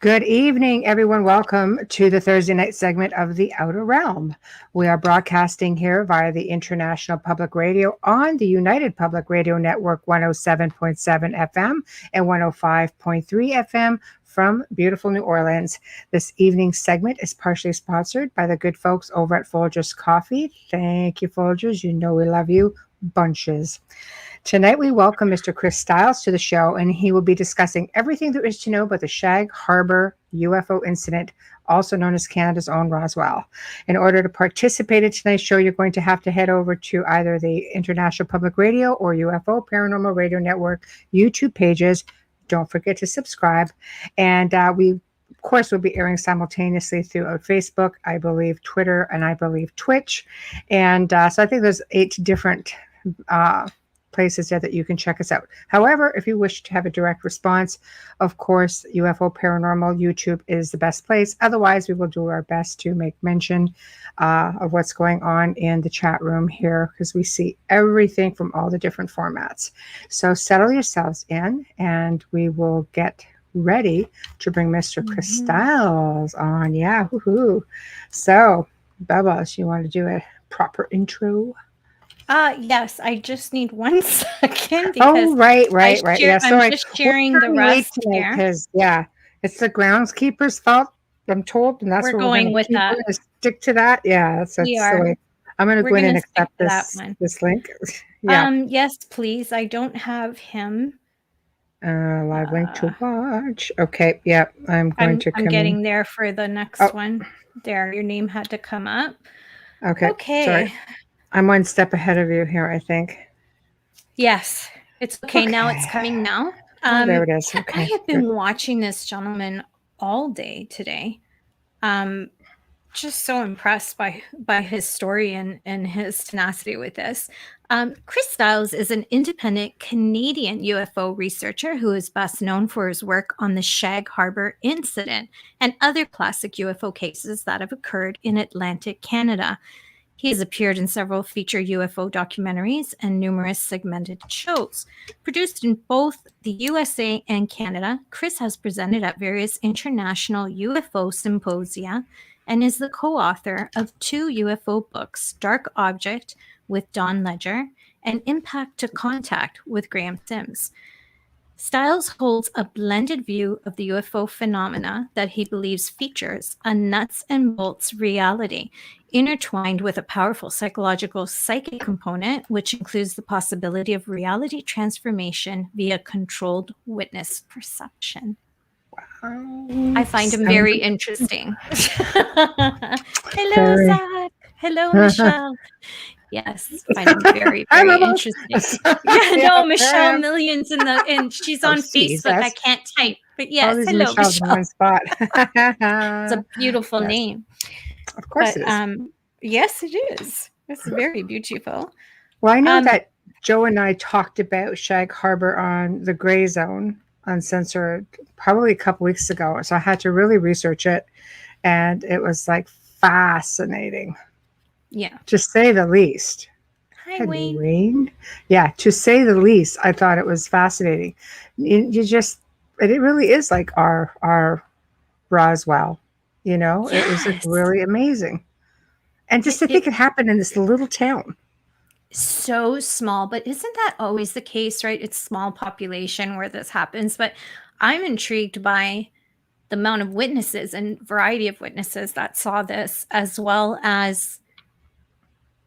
Good evening, everyone. Welcome to the Thursday night segment of The Outer Realm. We are broadcasting here via the International Public Radio on the United Public Radio Network 107.7 FM and 105.3 FM from beautiful New Orleans. This evening's segment is partially sponsored by the good folks over at Folgers Coffee. Thank you, Folgers. You know we love you bunches. Tonight, we welcome Mr. Chris Stiles to the show, and he will be discussing everything there is to know about the Shag Harbour UFO incident, also known as Canada's own Roswell. In order to participate in tonight's show, you're going to have to head over to either the International Public Radio or UFO Paranormal Radio Network YouTube pages. Don't forget to subscribe. And we, of course, will be airing simultaneously throughout Facebook, I believe Twitter, and I believe Twitch. And so I think there's 8 different places there that you can check us out. However, if you wish to have a direct response, of course, UFO Paranormal YouTube is the best place. Otherwise, we will do our best to make mention of what's going on in the chat room here, because we see everything from all the different formats. So settle yourselves in, and we will get ready to bring Mr. Chris Stiles on. Yeah, woohoo. So, Bubba, you want to do a proper intro? Yes, I just need 1 second because right. Yeah, sorry. I'm just sharing the rest here. Because it's the groundskeeper's fault, I'm told, and that's we're what going with that. We're going to stick to that. Yeah, that's the way. I'm going to go in and accept this link. Yeah. Yes, please. I don't have him. Live link to watch. Okay. Yeah, I'm getting there for the next one. There, your name had to come up. Okay. Sorry. I'm 1 step ahead of you here, I think. Yes, it's okay. Now it's coming now. There it is. Okay. I have been watching this gentleman all day today. Just so impressed by his story and his tenacity with this. Chris Stiles is an independent Canadian UFO researcher who is best known for his work on the Shag Harbour Incident and other classic UFO cases that have occurred in Atlantic Canada. He has appeared in several feature UFO documentaries and numerous segmented shows. Produced in both the USA and Canada, Chris has presented at various international UFO symposia and is the co-author of 2 UFO books, Dark Object with Don Ledger and Impact to Contact with Graham Sims. Stiles holds a blended view of the UFO phenomena that he believes features a nuts and bolts reality, intertwined with a powerful psychological psychic component, which includes the possibility of reality transformation via controlled witness perception. Wow. I find him very interesting. Hello, Zach. Hello, Michelle. Yes, I find him very, very interesting. Michelle Millions and she's on Facebook. I can't type, but yes, hello, Michelle. One spot. It's a beautiful name. Of course it is. Yes, it is. It's very beautiful. Well, I know that Joe and I talked about Shag Harbour on the Gray Zone Uncensored probably a couple weeks ago, so I had to really research it, and it was like fascinating. Yeah. To say the least. Hi, Wayne. Yeah, to say the least, I thought it was fascinating. It really is like our Roswell, Yes. It was like really amazing. And just to think it happened in this little town. So small, but isn't that always the case, right? It's small population where this happens, but I'm intrigued by the amount of witnesses and variety of witnesses that saw this, as well as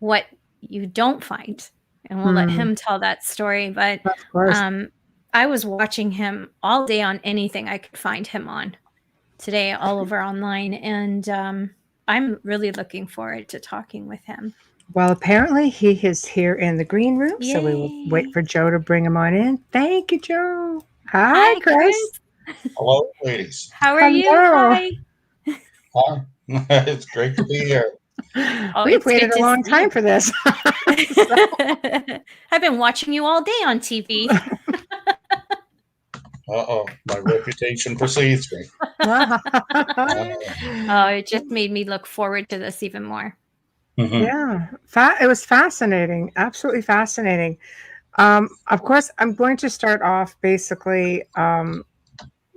what you don't find, and we'll let him tell that story. But I was watching him all day on anything I could find him on today, all over online, and I'm really looking forward to talking with him. Well, apparently he is here in the green room. Yay. So we will wait for Joe to bring him on in. Thank you, Joe. Hi, Chris. Hello, ladies. How are you? Hi. It's great to be here. We've waited a long time for this. I've been watching you all day on TV. My reputation precedes me. It just made me look forward to this even more. Mm-hmm. Yeah, it was fascinating. Absolutely fascinating. Of course, I'm going to start off basically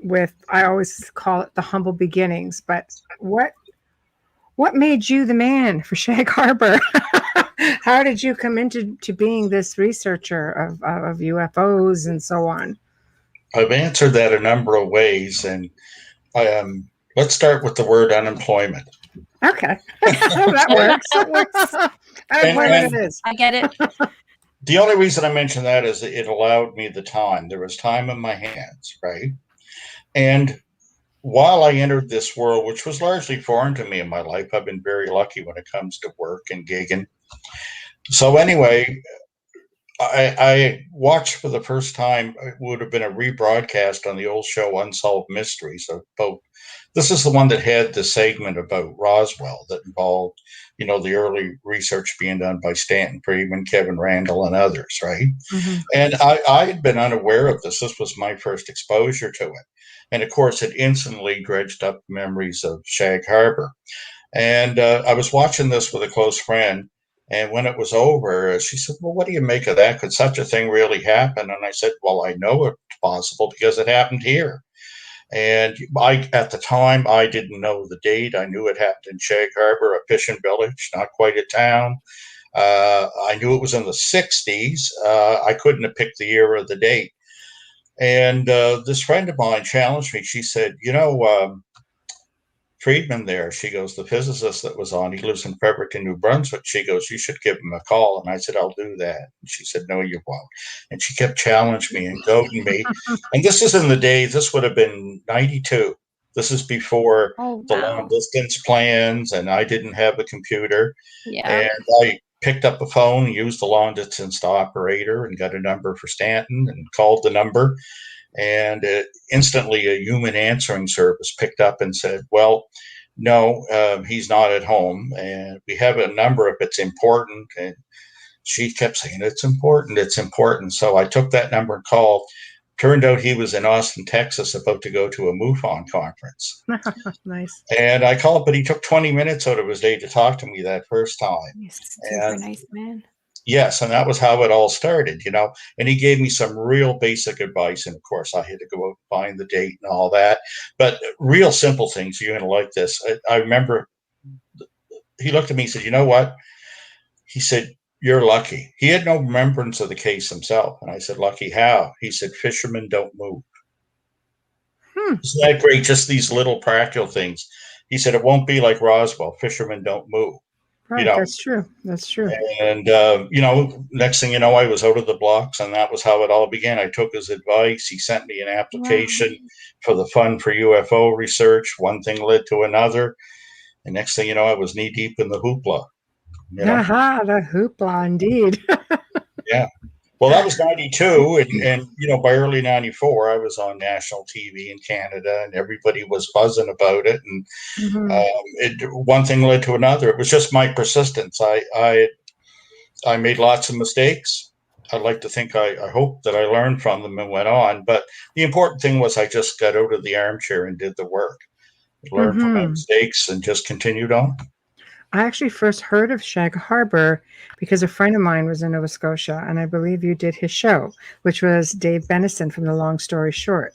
with, I always call it the humble beginnings, but what made you the man for Shag Harbour? How did you come into being this researcher of UFOs and so on? I've answered that a number of ways, and let's start with the word unemployment. Okay, that works. That works. Unemployment it is. I get it. The only reason I mention that is that it allowed me the time. There was time in my hands, right? And while I entered this world, which was largely foreign to me in my life, I've been very lucky when it comes to work and gigging. So anyway, I watched for the first time, it would have been a rebroadcast on the old show Unsolved Mysteries about, this is the one that had the segment about Roswell that involved, the early research being done by Stanton Friedman, Kevin Randall, and others, right? Mm-hmm. And I had been unaware of this. This was my first exposure to it. And of course, it instantly dredged up memories of Shag Harbour. And I was watching this with a close friend. And when it was over, she said, well, what do you make of that? Could such a thing really happen? And I said, well, I know it's possible because it happened here. And at the time, I didn't know the date. I knew it happened in Shag Harbour, a fishing village, not quite a town. I knew it was in the 60s. I couldn't have picked the year or the date. And this friend of mine challenged me. She said, Friedman there, she goes, the physicist that was on, he lives in Fredericton, New Brunswick. She goes, you should give him a call. And I said, I'll do that. And she said, no, you won't. And she kept challenging me and goading me. And this is in the days, this would have been 92. This is before the long distance plans, and I didn't have a computer. Yeah. And I picked up the phone, used the long distance operator, and got a number for Stanton and called the number. And instantly a human answering service picked up and said, well, no, he's not at home. And we have a number if it's important. And she kept saying, it's important, it's important. So I took that number and called. Turned out he was in Austin, Texas, about to go to a MUFON conference. Nice. And I called, but he took 20 minutes out of his day to talk to me that first time. Super nice man. Yes, and that was how it all started, and he gave me some real basic advice. And of course, I had to go out and find the date and all that. But real simple things, you're going to like this. I remember he looked at me and said, you know what? He said, you're lucky. He had no remembrance of the case himself. And I said, lucky how? He said, fishermen don't move. Isn't that great? Just these little practical things. He said, it won't be like Roswell. Fishermen don't move. Right, that's true. That's true. And, next thing you know, I was out of the blocks, and that was how it all began. I took his advice. He sent me an application for the Fund for UFO Research. One thing led to another. And next thing you know, I was knee deep in the hoopla. Aha, the hoopla, indeed. Yeah. Well, that was 92. And, by early 94, I was on national TV in Canada, and everybody was buzzing about it. And one thing led to another. It was just my persistence. I made lots of mistakes. I'd like to think I hope that I learned from them and went on. But the important thing was I just got out of the armchair and did the work. Learned from my mistakes and just continued on. I actually first heard of Shag Harbour because a friend of mine was in Nova Scotia, and I believe you did his show, which was Dave Benison from The Long Story Short.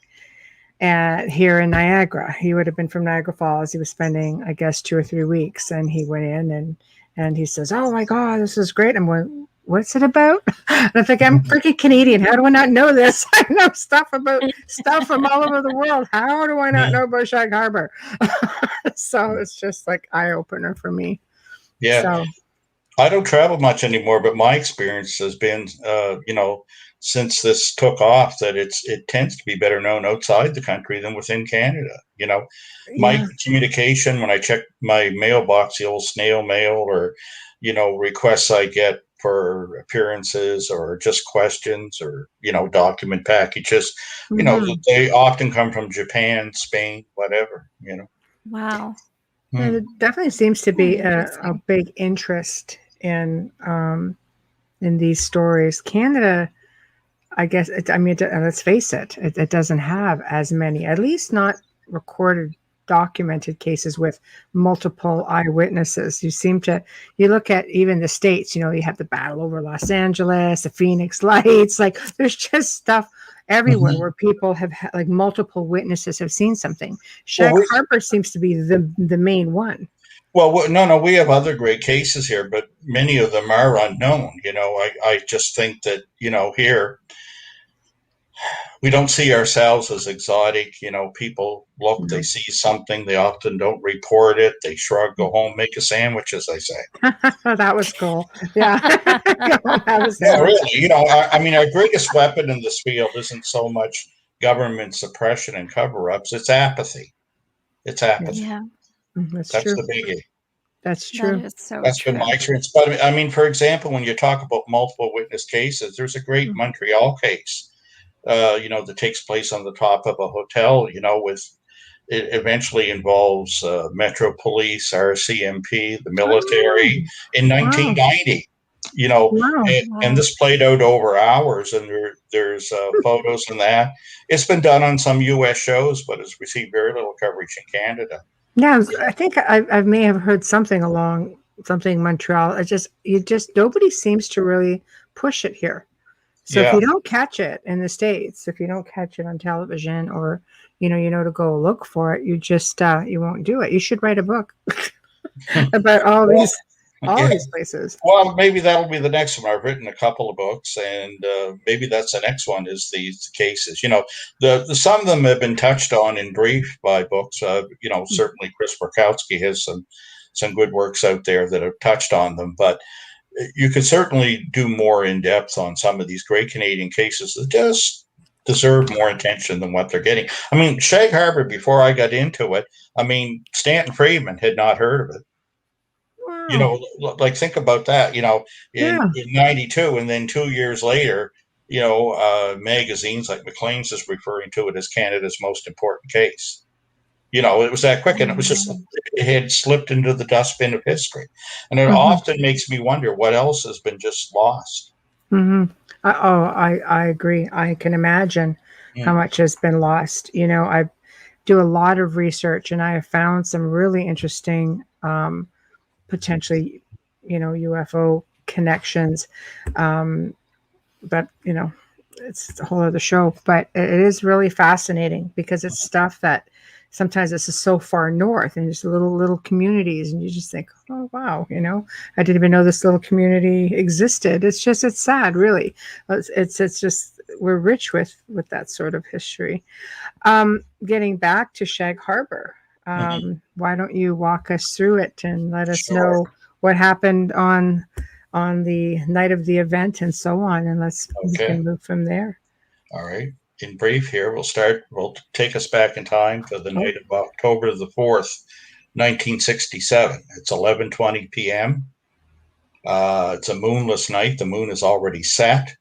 Here in Niagara. He would have been from Niagara Falls. He was spending, I guess, 2 or 3 weeks, and he went in and he says, oh my God, this is great. I'm going, what's it about? And I think, I'm freaking Canadian. How do I not know this? I know stuff from all over the world. How do I not know about Shag Harbour? So it's just like eye-opener for me. Yeah. So, I don't travel much anymore, but my experience has been, since this took off, that it tends to be better known outside the country than within Canada. My communication, when I check my mailbox, the old snail mail, or, requests I get for appearances or just questions or, document packages, they often come from Japan, Spain, whatever, Wow. There definitely seems to be a big interest in these stories. Canada, I guess, let's face it, it doesn't have as many, at least not recorded, documented cases with multiple eyewitnesses. You look at even the States, you have the battle over Los Angeles, the Phoenix Lights, like there's just stuff everywhere where people have like multiple witnesses have seen something. Shag Well, Harbour seems to be the main one. well, no, we have other great cases here, but many of them are unknown. I just think that, here we don't see ourselves as exotic. People look, they see something, they often don't report it. They shrug, go home, make a sandwich, as they say. That was cool. Yeah. Have a Yeah, sandwich. really. I mean, our greatest weapon in this field isn't so much government suppression and cover-ups. It's apathy. It's apathy. Yeah, That's That's true. the biggie. That's that true. is so That's been my true. experience. But I mean, for example, when you talk about multiple witness cases, there's a great Montreal case, that takes place on the top of a hotel, with it eventually involves Metro Police, RCMP, the Oh, military in wow. 1990. Wow. And Wow. this played out over hours, and there's photos and that. It's been done on some U.S. shows, but it's received very little coverage in Canada. Yeah, You I know, think I may have heard something along something Montreal. You just nobody seems to really push it here. So if yeah. you don't catch it in the States, if you don't catch it on television or to go look for it, you just you won't do it. You should write a book about all Well, these all yeah. these places. Well, maybe that'll be the next one. I've written a couple of books, and maybe that's the next one. Is these cases? The some of them have been touched on in brief by books. Certainly Chris Burkowski has some good works out there that have touched on them, but you could certainly do more in depth on some of these great Canadian cases that just deserve more attention than what they're getting. I mean, Shag Harbour. Before I got into it, I mean, Stanton Friedman had not heard of it. Wow. Like think about that, Yeah. in 92, and then 2 years later, magazines like Maclean's is referring to it as Canada's most important case. It was that quick, and it was just, Wow. it had slipped into the dustbin of history. And it Hmm. often makes me wonder what else has been just lost. Hmm. I agree. I can imagine how Mm, much has been lost. I do a lot of research, and I have found some really interesting potentially, UFO connections. Um, but it's a whole other show. But it is really fascinating because it's stuff that sometimes it's just so far north and just little communities, and you just think, oh wow, I didn't even know this little community existed. It's sad, really. It's just we're rich with that sort of history. Getting back to Shag Harbour, mhm. why don't you walk us through it and let us Sure. know what happened on the night of the event and so on, and we Okay. can move from there. All right. In brief, here we'll take us back in time to the Oh, night of October the 4th, 1967. It's 11:20 p.m. It's a moonless night. The moon is already set.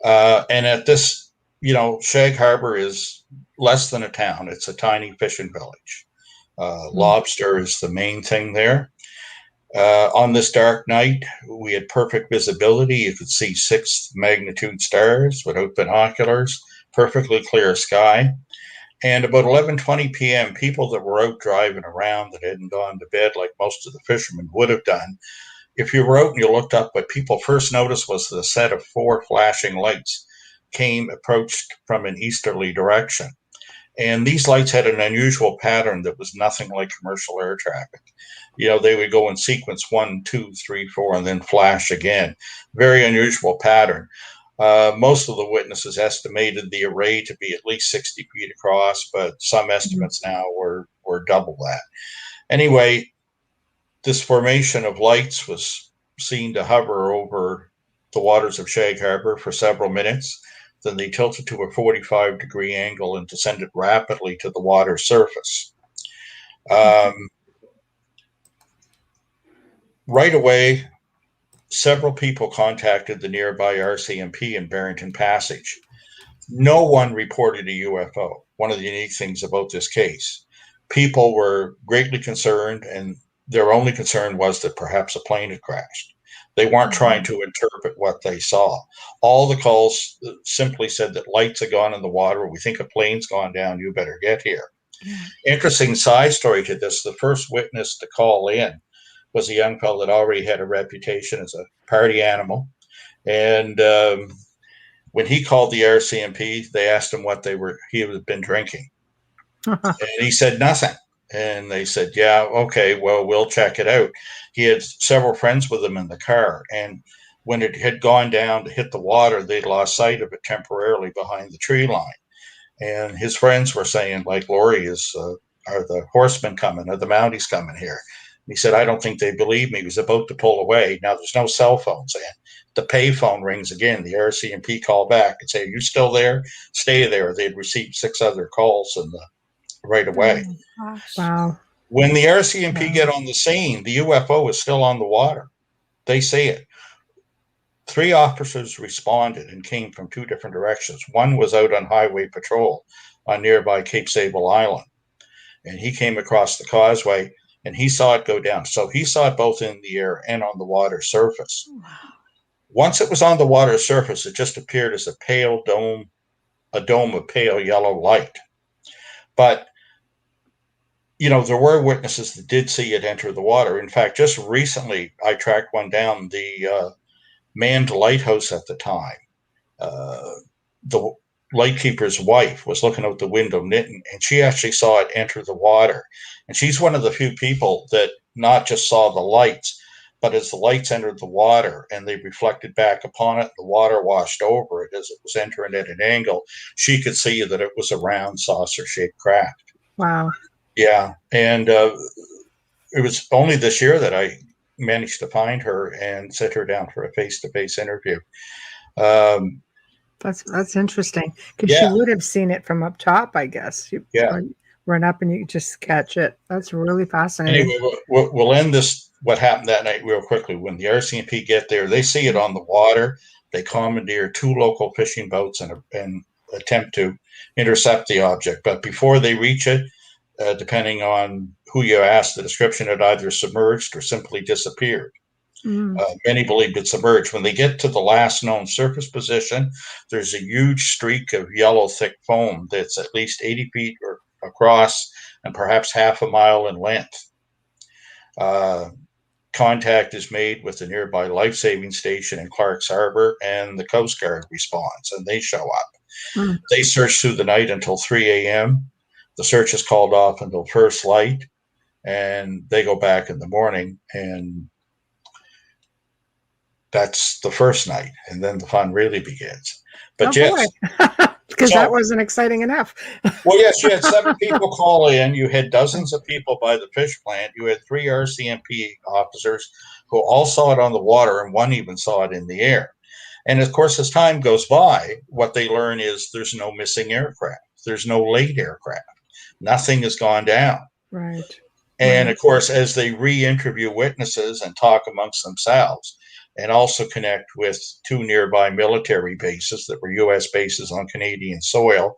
And at this, Shag Harbour is less than a town. It's a tiny fishing village. mm, Lobster is the main thing there. On this dark night, we had perfect visibility. You could see 6th magnitude stars without binoculars, perfectly clear sky. And about 11:20 p.m., people that were out driving around that hadn't gone to bed like most of the fishermen would have done, if you were out and you looked up, what people first noticed was the set of 4 flashing lights approached from an easterly direction. And these lights had an unusual pattern that was nothing like commercial air traffic. They would go in sequence 1, 2, 3, 4, and then flash again. Very unusual pattern. Most of the witnesses estimated the array to be at least 60 feet across, but some mm, estimates now were double that. Anyway, this formation of lights was seen to hover over the waters of Shag Harbour for several minutes. Then they tilted to a 45-degree angle and descended rapidly to the water's surface. Um, right away, several people contacted the nearby RCMP in Barrington Passage. No one reported a UFO. One of the unique things about this case, people were greatly concerned, and their only concern was that perhaps a plane had crashed. They weren't trying Mhm. to interpret what they saw. All the calls simply said that lights had gone in the water. We think a plane's gone down. You better get here. Yeah. Interesting side story to this, the first witness to call in was a young fellow that already had a reputation as a party animal. And when he called the RCMP, they asked him what he had been drinking. And he said nothing. And they said, yeah, okay, well, we'll check it out. He had several friends with him in the car. And when it had gone down to hit the water, they'd lost sight of it temporarily behind the tree line. And his friends were saying, like, Lori, are the horsemen coming? Are the Mounties coming here? And he said, I don't think they believe me. He was about to pull away. Now, there's no cell phones. And the payphone rings again. The RCMP call back and say, are you still there? Stay there. They'd received 6 other calls right away. Oh, Wow. When the RCMP get on the scene, the UFO is still on the water. They see it. 3 officers responded and came from 2 different directions. One was out on highway patrol on nearby Cape Sable Island, and he came across the causeway and he saw it go down. So he saw it both in the air and on the water surface. wow. Once it was on the water surface, it just appeared as a dome of pale yellow light. But there were witnesses that did see it enter the water. In fact, just recently, I tracked one down, the manned lighthouse at the time. The lightkeeper's wife was looking out the window knitting, and she actually saw it enter the water. And she's one of the few people that not just saw the lights, but as the lights entered the water and they reflected back upon it, the water washed over it as it was entering at an angle, she could see that it was a round saucer-shaped craft. Wow. Yeah. And it was only this year that I managed to find her and sit her down for a face-to-face interview. That's interesting, because she would have seen it from up top, I guess. You run up and you just catch it. That's really fascinating. Anyway, we'll end what happened that night real quickly. When the RCMP get there, they see it on the water. They commandeer 2 local fishing boats and attempt to intercept the object. But before they reach it, depending on who you ask, the description had either submerged or simply disappeared. Many believed it submerged. When they get to the last known surface position, there's a huge streak of yellow thick foam that's at least 80 feet across and perhaps half a mile in length. Contact is made with the nearby life-saving station in Clark's Harbor, and the Coast Guard responds, and they show up. They search through the night until 3 a.m. The search is called off until first light, and they go back in the morning, and that's the first night, and then the fun really begins. But because that wasn't exciting enough. Well, yes, you had 7 people call in. You had dozens of people by the fish plant. You had 3 RCMP officers who all saw it on the water, and one even saw it in the air. And of course, as time goes by, what they learn is there's no missing aircraft. There's no late aircraft. Nothing has gone down. Right. And of course, as they re-interview witnesses and talk amongst themselves, and also connect with 2 nearby military bases that were U.S. bases on Canadian soil,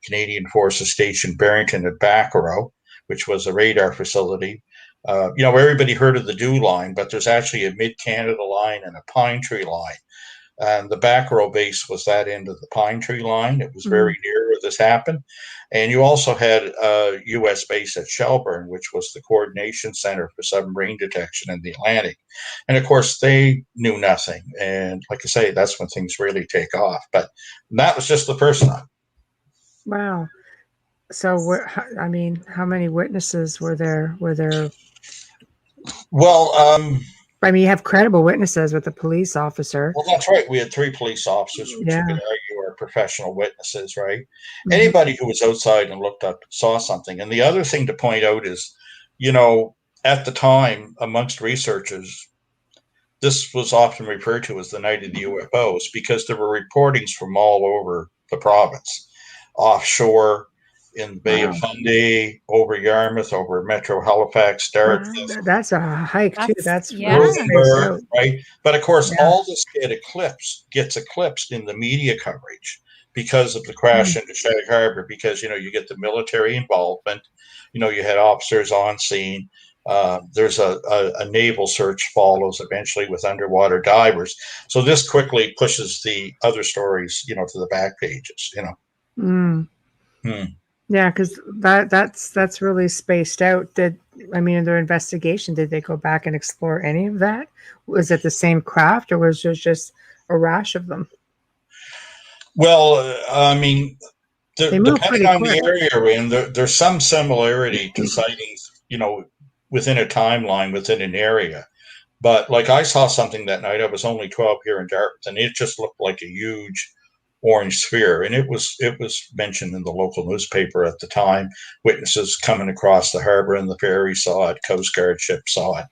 Canadian Forces Station Barrington at Baccaro, which was a radar facility. Everybody heard of the Dew Line, but there's actually a Mid-Canada line and a Pine Tree line. And the Baccaro base was that end of the Pine Tree line. It was very near where this happened. And you also had a U.S. base at Shelburne, which was the coordination center for submarine detection in the Atlantic. And of course, they knew nothing. And like I say, that's when things really take off. But that was just the first night. Wow. So, how many witnesses were there? Well, you have credible witnesses with the police officer. Well, that's right. We had 3 police officers, which you could argue are professional witnesses, right? Anybody who was outside and looked up saw something. And the other thing to point out is, at the time, amongst researchers, this was often referred to as the night of the UFOs because there were reportings from all over the province, offshore, in the Bay of Fundy, over Yarmouth, over Metro Halifax, Dartmouth. That's a hike too. That's right. But of course, all this gets eclipsed in the media coverage because of the crash into Shag Harbour. Because you get the military involvement. You had officers on scene. There's a naval search follows eventually with underwater divers. So this quickly pushes the other stories, to the back pages. Yeah, because that's really spaced out. In their investigation, did they go back and explore any of that? Was it the same craft, or was there just a rash of them? Well, I mean, They move depending pretty on quick. the area you're in, there's some similarity to sightings, within a timeline within an area. But like I saw something that night. I was only 12 here in Dartmouth, and it just looked like a huge orange sphere, and it was mentioned in the local newspaper at the time. Witnesses coming across the harbor and the ferry saw it. Coast Guard ship saw it.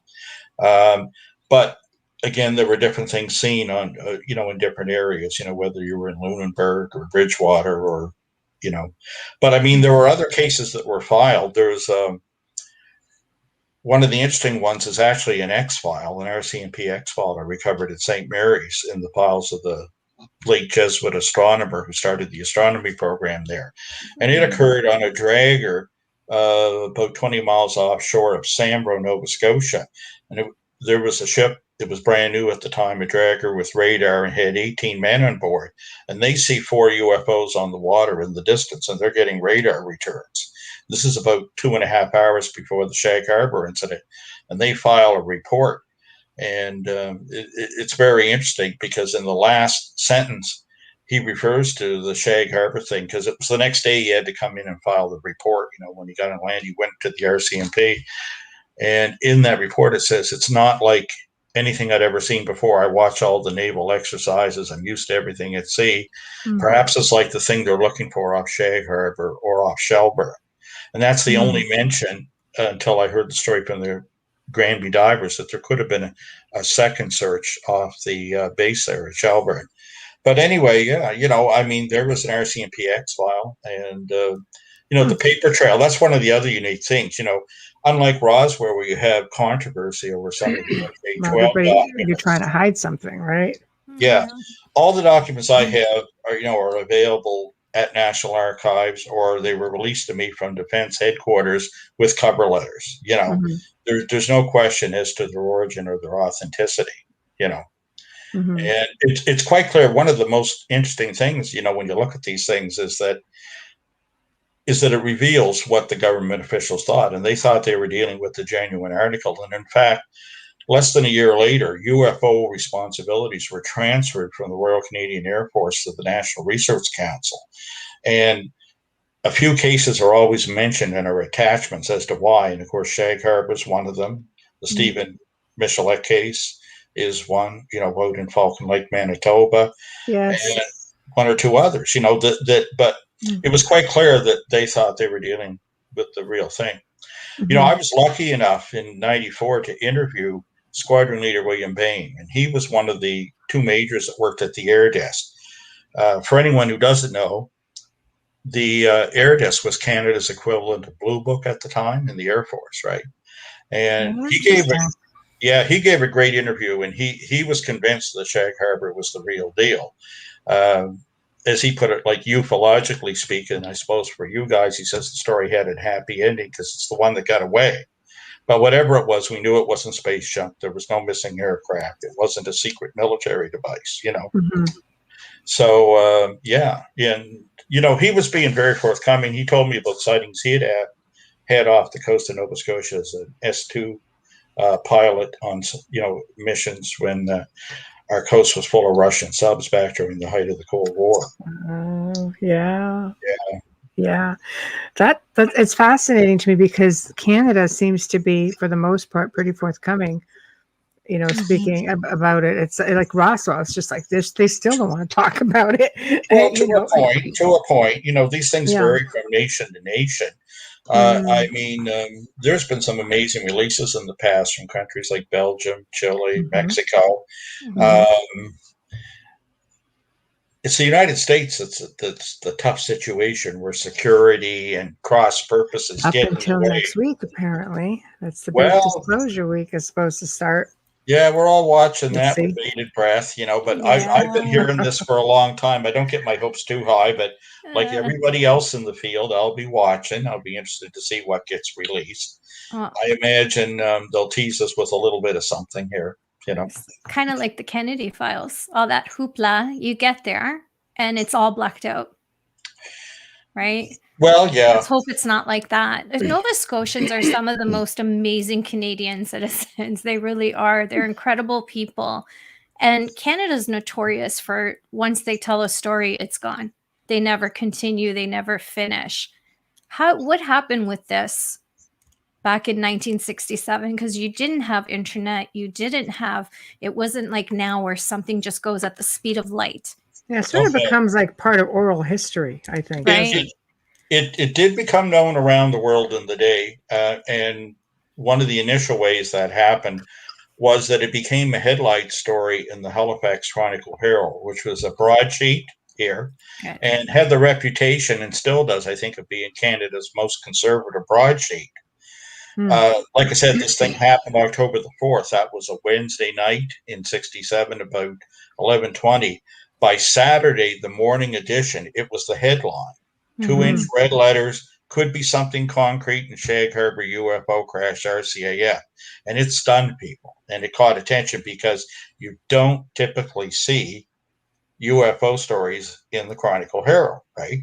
But again, there were different things seen on in different areas. Whether you were in Lunenburg or Bridgewater or you know. But I mean, there were other cases that were filed. There's one of the interesting ones is actually an X file, an RCMP X file I recovered at St. Mary's in the files of the late Jesuit astronomer who started the astronomy program there. And it occurred on a dragger about 20 miles offshore of Sambro, Nova Scotia. And there was a ship that was brand new at the time, a dragger with radar, and had 18 men on board. And they see 4 UFOs on the water in the distance, and they're getting radar returns. This is about 2.5 hours before the Shag Harbour incident. And they file a report. And it's very interesting because in the last sentence, he refers to the Shag Harbour thing because it was the next day he had to come in and file the report. When he got on land, he went to the RCMP. And in that report, it says, it's not like anything I'd ever seen before. I watch all the naval exercises. I'm used to everything at sea. Mm-hmm. Perhaps it's like the thing they're looking for off Shag Harbour or off Shelburne. And that's the only mention until I heard the story from the Granby divers that there could have been a second search off the base there at Shelburne. But anyway, yeah, I mean, there was an RCMPX file and, the paper trail. That's one of the other unique things, unlike Roswell, where you have controversy over some of the Well, documents. You're trying to hide something, right? Yeah. All the documents I have are available at National Archives, or they were released to me from Defense Headquarters with cover letters. There's no question as to their origin or their authenticity. And it's quite clear. One of the most interesting things, when you look at these things, is that it reveals what the government officials thought, and they thought they were dealing with a genuine article. And in fact, less than a year later, UFO responsibilities were transferred from the Royal Canadian Air Force to the National Research Council. And a few cases are always mentioned in our attachments as to why. And of course, Shag Harbour is one of them. The Stephen Michelet case is one, out in Falcon Lake, Manitoba. Yes. And one or two others, but it was quite clear that they thought they were dealing with the real thing. I was lucky enough in '94 to interview Squadron Leader William Bain, and he was one of the 2 majors that worked at the Air Desk. For anyone who doesn't know, the Air Desk was Canada's equivalent of Blue Book at the time in the Air Force, right? And he gave a great interview, and he was convinced that Shag Harbour was the real deal. As he put it, like ufologically speaking, I suppose for you guys, he says the story had a happy ending because it's the one that got away. But whatever it was, we knew it wasn't space junk. There was no missing aircraft. It wasn't a secret military device, So, and, he was being very forthcoming. He told me about sightings he had off the coast of Nova Scotia as an S-2 pilot on, missions when our coast was full of Russian subs back during the height of the Cold War. Oh, yeah. Yeah. That it's fascinating to me because Canada seems to be, for the most part, pretty forthcoming, speaking about it. It's like Roswell. It's just like this. They still don't want to talk about it. Well, to a point, these things vary from nation to nation. I mean, there's been some amazing releases in the past from countries like Belgium, Chile, Mexico. It's the United States that's the tough situation where security and cross purposes up get until next week. Apparently, that's the big disclosure week is supposed to start. Yeah, we're all watching that with bated breath, but I've been hearing this for a long time. I don't get my hopes too high, but like everybody else in the field, I'll be watching. I'll be interested to see what gets released. I imagine they'll tease us with a little bit of something here, Kind of like the Kennedy files, all that hoopla, you get there and it's all blacked out, right? Well, yeah. Let's hope it's not like that. Nova Scotians are some of the most amazing Canadian citizens. They really are. They're incredible people. And Canada's notorious for once they tell a story, it's gone. They never continue, they never finish. What happened with this back in 1967? Because you didn't have internet, it wasn't like now where something just goes at the speed of light. Yeah, it sort of becomes like part of oral history, I think. Right. It did become known around the world in the day, and one of the initial ways that happened was that it became a headlight story in the Halifax Chronicle Herald, which was a broadsheet here, and had the reputation, and still does, I think, of being Canada's most conservative broadsheet. Like I said, this thing happened October the 4th. That was a Wednesday night in 67, about 11:20. By Saturday, the morning edition, it was the headline. 2-inch red letters, could be something concrete in Shag Harbour UFO crash RCAF. And it stunned people. And it caught attention because you don't typically see UFO stories in the Chronicle Herald, right?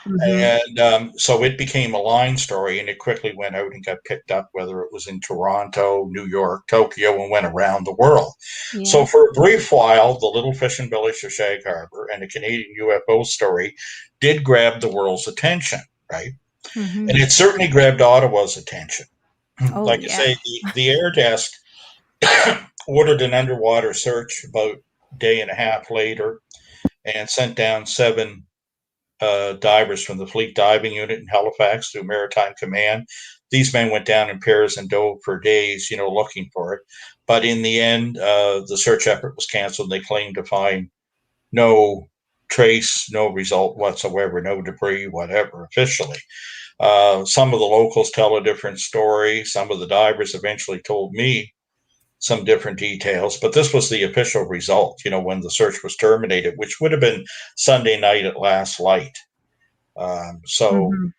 And so it became a line story, and it quickly went out and got picked up, whether it was in Toronto, New York, Tokyo, and went around the world. Yeah. So for a brief while, the little fishing village of Shag Harbour and the Canadian UFO story did grab the world's attention, right? And it certainly grabbed Ottawa's attention. I say, the air desk ordered an underwater search about a day and a half later and sent down 7 divers from the Fleet Diving Unit in Halifax through Maritime Command. These men went down in pairs and dove for days, looking for it. But in the end, the search effort was canceled. They claimed to find no trace, no result whatsoever, no debris, whatever, officially. Some of the locals tell a different story. Some of the divers eventually told me some different details, but this was the official result, when the search was terminated, which would have been Sunday night at last light. From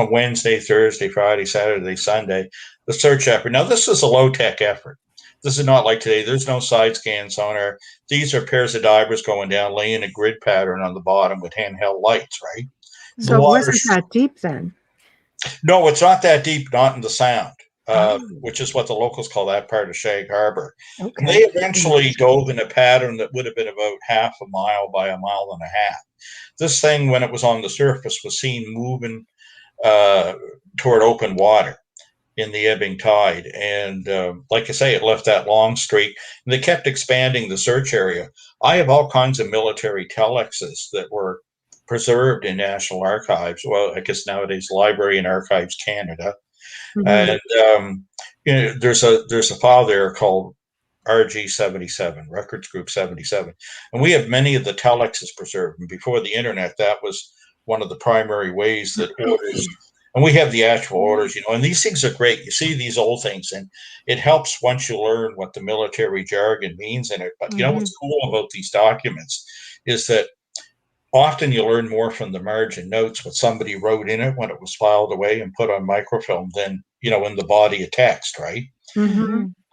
Wednesday, Thursday, Friday, Saturday, Sunday, the search effort. Now, this is a low-tech effort. This is not like today. There's no side scan sonar. These are pairs of divers going down, laying a grid pattern on the bottom with handheld lights, right? So it wasn't that deep then? No, it's not that deep, not in the Sound. Which is what the locals call that part of Shag Harbour. Okay. They eventually dove in a pattern that would have been about half a mile by a mile and a half. This thing, when it was on the surface, was seen moving toward open water in the ebbing tide. And like I say, it left that long streak. And they kept expanding the search area. I have all kinds of military telexes that were preserved in National Archives. Well, I guess nowadays Library and Archives Canada. And there's a file there called RG 77, Records Group 77, and we have many of the telexes preserved. And before the internet, that was one of the primary ways that orders. And we have the actual orders, and these things are great. You see these old things, and it helps once you learn what the military jargon means in it. But what's cool about these documents is that often you learn more from the margin notes, what somebody wrote in it when it was filed away and put on microfilm than, in the body of text, right?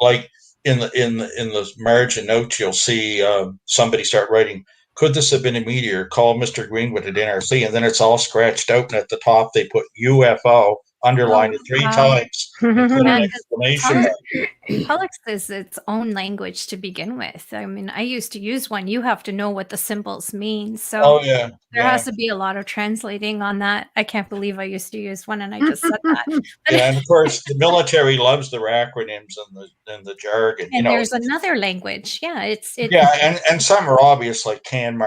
Like in the margin notes, you'll see somebody start writing, could this have been a meteor? Call Mr. Greenwood at NRC. And then it's all scratched out. And at the top, they put UFO, underlined it 3 times, and put an exclamation mark. Telex is its own language to begin with. I mean, I used to use one. You have to know what the symbols mean. So there has to be a lot of translating on that. I can't believe I used to use one and I just said that. And of course, the military loves their acronyms and the jargon. And there's another language. Yeah, and some are obvious, like CAN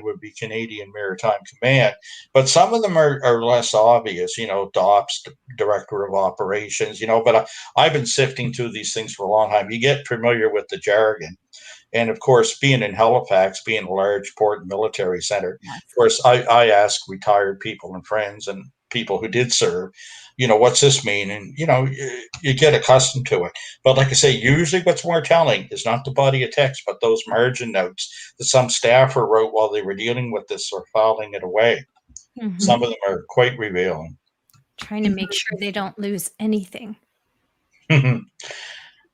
would be Canadian Maritime Command, but some of them are less obvious. DOPS, Director of Operations. But I've been sifting through these things for a long time. You get familiar with the jargon. And of course, being in Halifax, being a large port and military center, of course, I ask retired people and friends and people who did serve, what's this mean? And, you get accustomed to it. But like I say, usually what's more telling is not the body of text, but those margin notes that some staffer wrote while they were dealing with this or filing it away. Some of them are quite revealing. Trying to make sure they don't lose anything.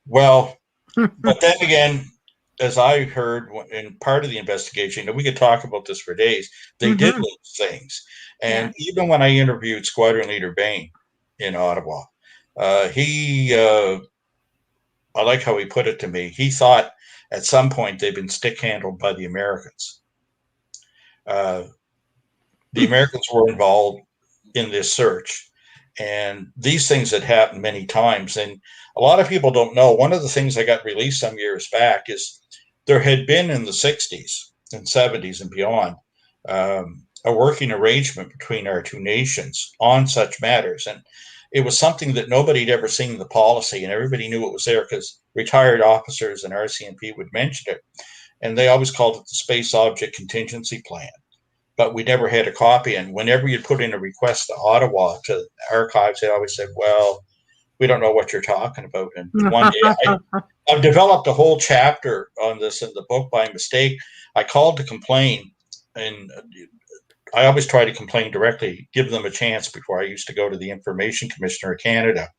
Well, but then again, as I heard in part of the investigation, we could talk about this for days, they did lose things. And even when I interviewed Squadron Leader Bain in Ottawa, he I like how he put it to me. He thought at some point they'd been stick handled by the Americans. The Americans were involved in this search, and these things had happened many times. And a lot of people don't know. One of the things that got released some years back is there had been in the 60s and 70s and beyond a working arrangement between our two nations on such matters. And it was something that nobody had ever seen in the policy, and everybody knew it was there because retired officers and RCMP would mention it. And they always called it the Space Object Contingency Plan. But we never had a copy. And whenever you put in a request to Ottawa, to the archives, they always said, well, we don't know what you're talking about. And one day I've developed a whole chapter on this in the book by mistake. I called to complain, and I always try to complain directly, give them a chance before I used to go to the Information Commissioner of Canada.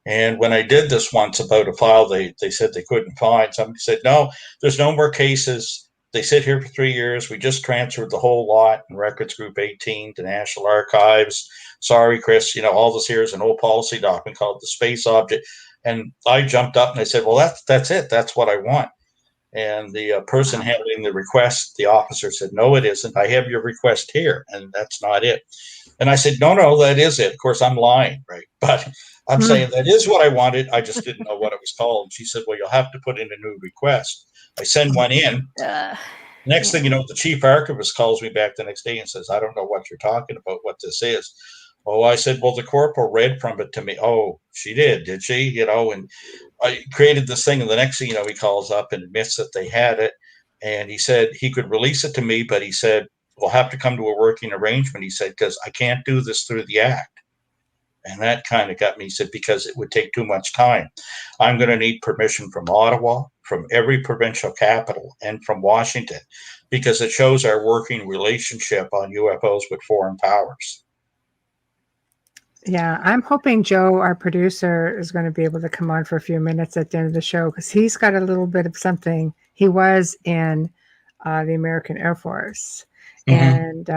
And when I did this once about a file they said they couldn't find, somebody said, no, there's no more cases. They sit here for 3 years. We just transferred the whole lot in Records Group 18 to National Archives. Sorry, Chris, all this here is an old policy document called the Space Object. And I jumped up and I said, well, that's it. That's what I want. And the person handling the request, the officer said, no, it isn't. I have your request here, and that's not it. And I said, no, that is it. Of course, I'm lying, right? But I'm saying that is what I wanted. I just didn't know what it was called. And she said, well, you'll have to put in a new request. I send one in. Next thing you know, the chief archivist calls me back the next day and says, I don't know what you're talking about, what this is. Oh, I said, well, the corporal read from it to me. Oh, she did she? And I created this thing. And the next thing he calls up and admits that they had it. And he said he could release it to me, but he said, we'll have to come to a working arrangement. He said, because I can't do this through the act. And that kind of got me. He said, because it would take too much time. I'm going to need permission from Ottawa, from every provincial capital, and from Washington, because it shows our working relationship on UFOs with foreign powers. Yeah, I'm hoping Joe, our producer, is going to be able to come on for a few minutes at the end of the show, because he's got a little bit of something. He was in the American Air Force and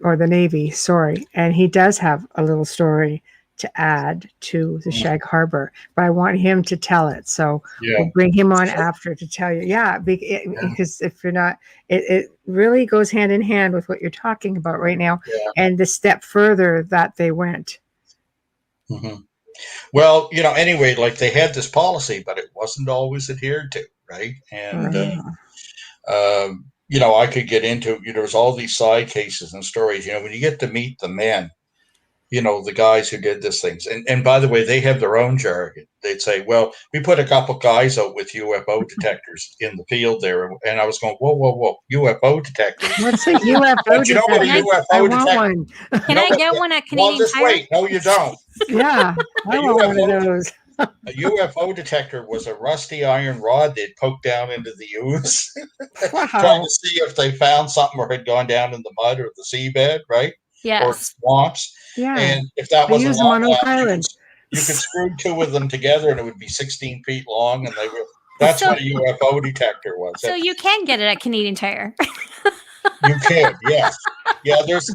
or the Navy, sorry. And he does have a little story to add to the Shag Harbour, but I want him to tell it. So we'll bring him on after to tell you. Yeah, because if you're not, it really goes hand in hand with what you're talking about right now and the step further that they went. Well, anyway, like they had this policy, but it wasn't always adhered to, right? And, I could get into, there's all these side cases and stories, when you get to meet the men, the guys who did these things. And by the way, they have their own jargon. They'd say, well, we put a couple guys out with UFO detectors in the field there. And I was going, whoa, UFO detectors. What's a UFO detector? What a UFO detector? Can I get one at Canadian Tire? Wait, no, you don't. Yeah, I want one of those. A UFO detector was a rusty iron rod they'd poke down into the ooze, trying to see if they found something or had gone down in the mud or the seabed, right? Yes. Or swamps. Yeah. And if that wasn't long enough, you could screw two of them together and it would be 16 feet long. And that's what a UFO detector was. So you can get it at Canadian Tire. You can, yes. Yeah, this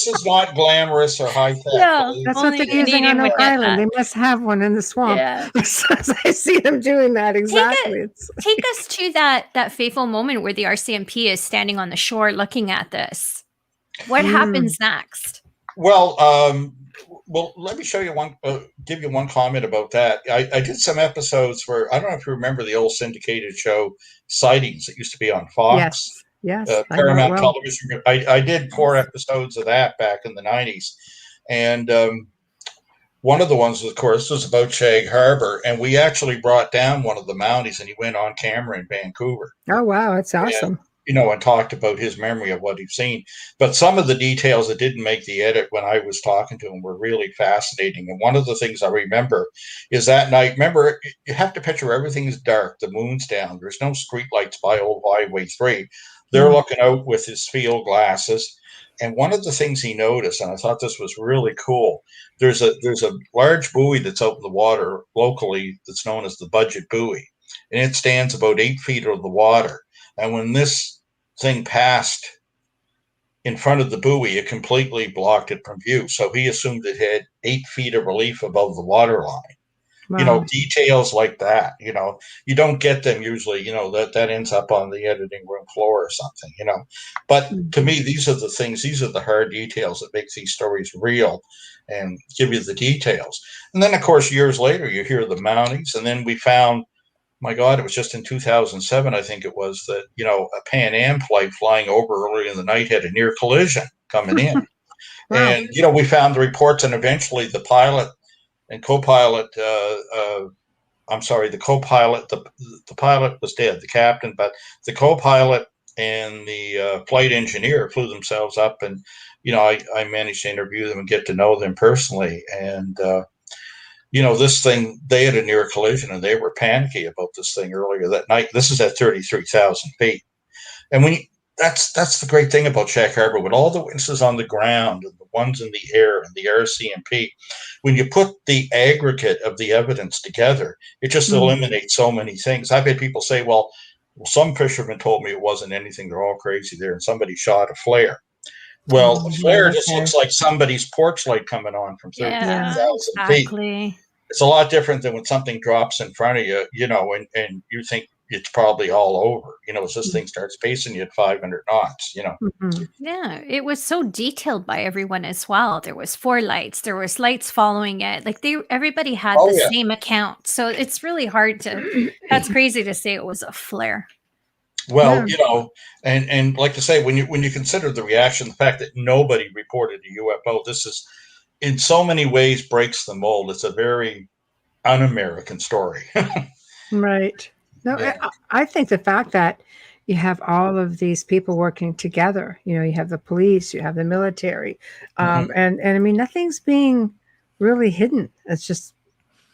is not glamorous or high tech. No, that's what they're using on Oak Island. They must have one in the swamp. Yeah. I see them doing that exactly. Take us to that fateful moment where the RCMP is standing on the shore looking at this. What happens next? Well, let me show you give you one comment about that. I did some episodes where, I don't know if you remember the old syndicated show Sightings that used to be on Fox. Yes. Paramount Television. I did 4 episodes of that back in the 90s. And one of the ones, of course, was about Shag Harbour. And we actually brought down one of the Mounties and he went on camera in Vancouver. Oh, wow. That's awesome. And talked about his memory of what he'd seen. But some of the details that didn't make the edit when I was talking to him were really fascinating. And one of the things I remember is that night, remember, you have to picture everything is dark. The moon's down. There's no street lights by Old Highway 3. They're looking out with his field glasses. And one of the things he noticed, and I thought this was really cool, there's a large buoy that's out in the water locally that's known as the Budget Buoy. And it stands about 8 feet of the water. And when this thing passed in front of the buoy, it completely blocked it from view. So he assumed it had 8 feet of relief above the water line. Wow. Details like that. You don't get them usually. That ends up on the editing room floor or something. But to me, these are the things. These are the hard details that make these stories real and give you the details. And then, of course, years later, you hear the Mounties, and then we found. My God, it was just in 2007, I think it was, that, a Pan Am flight flying over early in the night had a near collision coming in. Wow. And, we found the reports, and eventually the pilot and co-pilot, I'm sorry, the co-pilot, the pilot was dead, the captain, but the co-pilot and the flight engineer flew themselves up, and, I managed to interview them and get to know them personally. And, this thing, they had a near collision and they were panicky about this thing earlier that night. This is at 33,000 feet. And that's the great thing about Shag Harbour, with all the witnesses on the ground and the ones in the air and the RCMP, when you put the aggregate of the evidence together, it just eliminates so many things. I've had people say, well, some fishermen told me it wasn't anything. They're all crazy there. And somebody shot a flare. Well, a flare just looks like somebody's porch light coming on from 33,000 feet. Exactly. It's a lot different than when something drops in front of you, and you think it's probably all over, as this thing starts pacing you at 500 knots, Yeah, it was so detailed by everyone as well. There was 4 lights, there was lights following it. Like everybody had the same account. So it's really hard that's crazy to say it was a flare. Well, and like to say, when you consider the reaction, the fact that nobody reported a UFO, this is in so many ways breaks the mold. It's a very un-American story. Right. No, I think the fact that you have all of these people working together, you have the police, you have the military, and I mean, nothing's being really hidden. It's just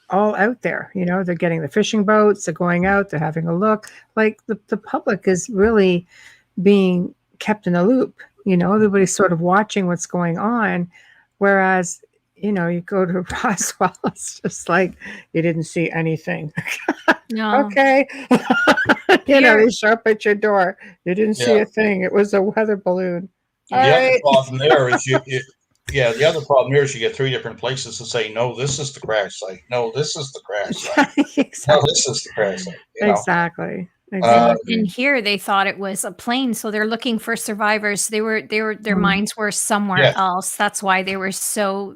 all out there. They're getting the fishing boats, they're going out, they're having a look. Like the public is really being kept in the loop. Everybody's sort of watching what's going on. Whereas, you go to Roswell, it's just like, you didn't see anything. No. Okay. They show up at your door. You didn't see a thing. It was a weather balloon. Other problem there is the other problem here is you get 3 different places to say, no, this is the crash site. No, this is the crash site. Exactly. No, this is the crash site. Exactly. And here they thought it was a plane, so they're looking for survivors. Their minds were somewhere else. That's why they were so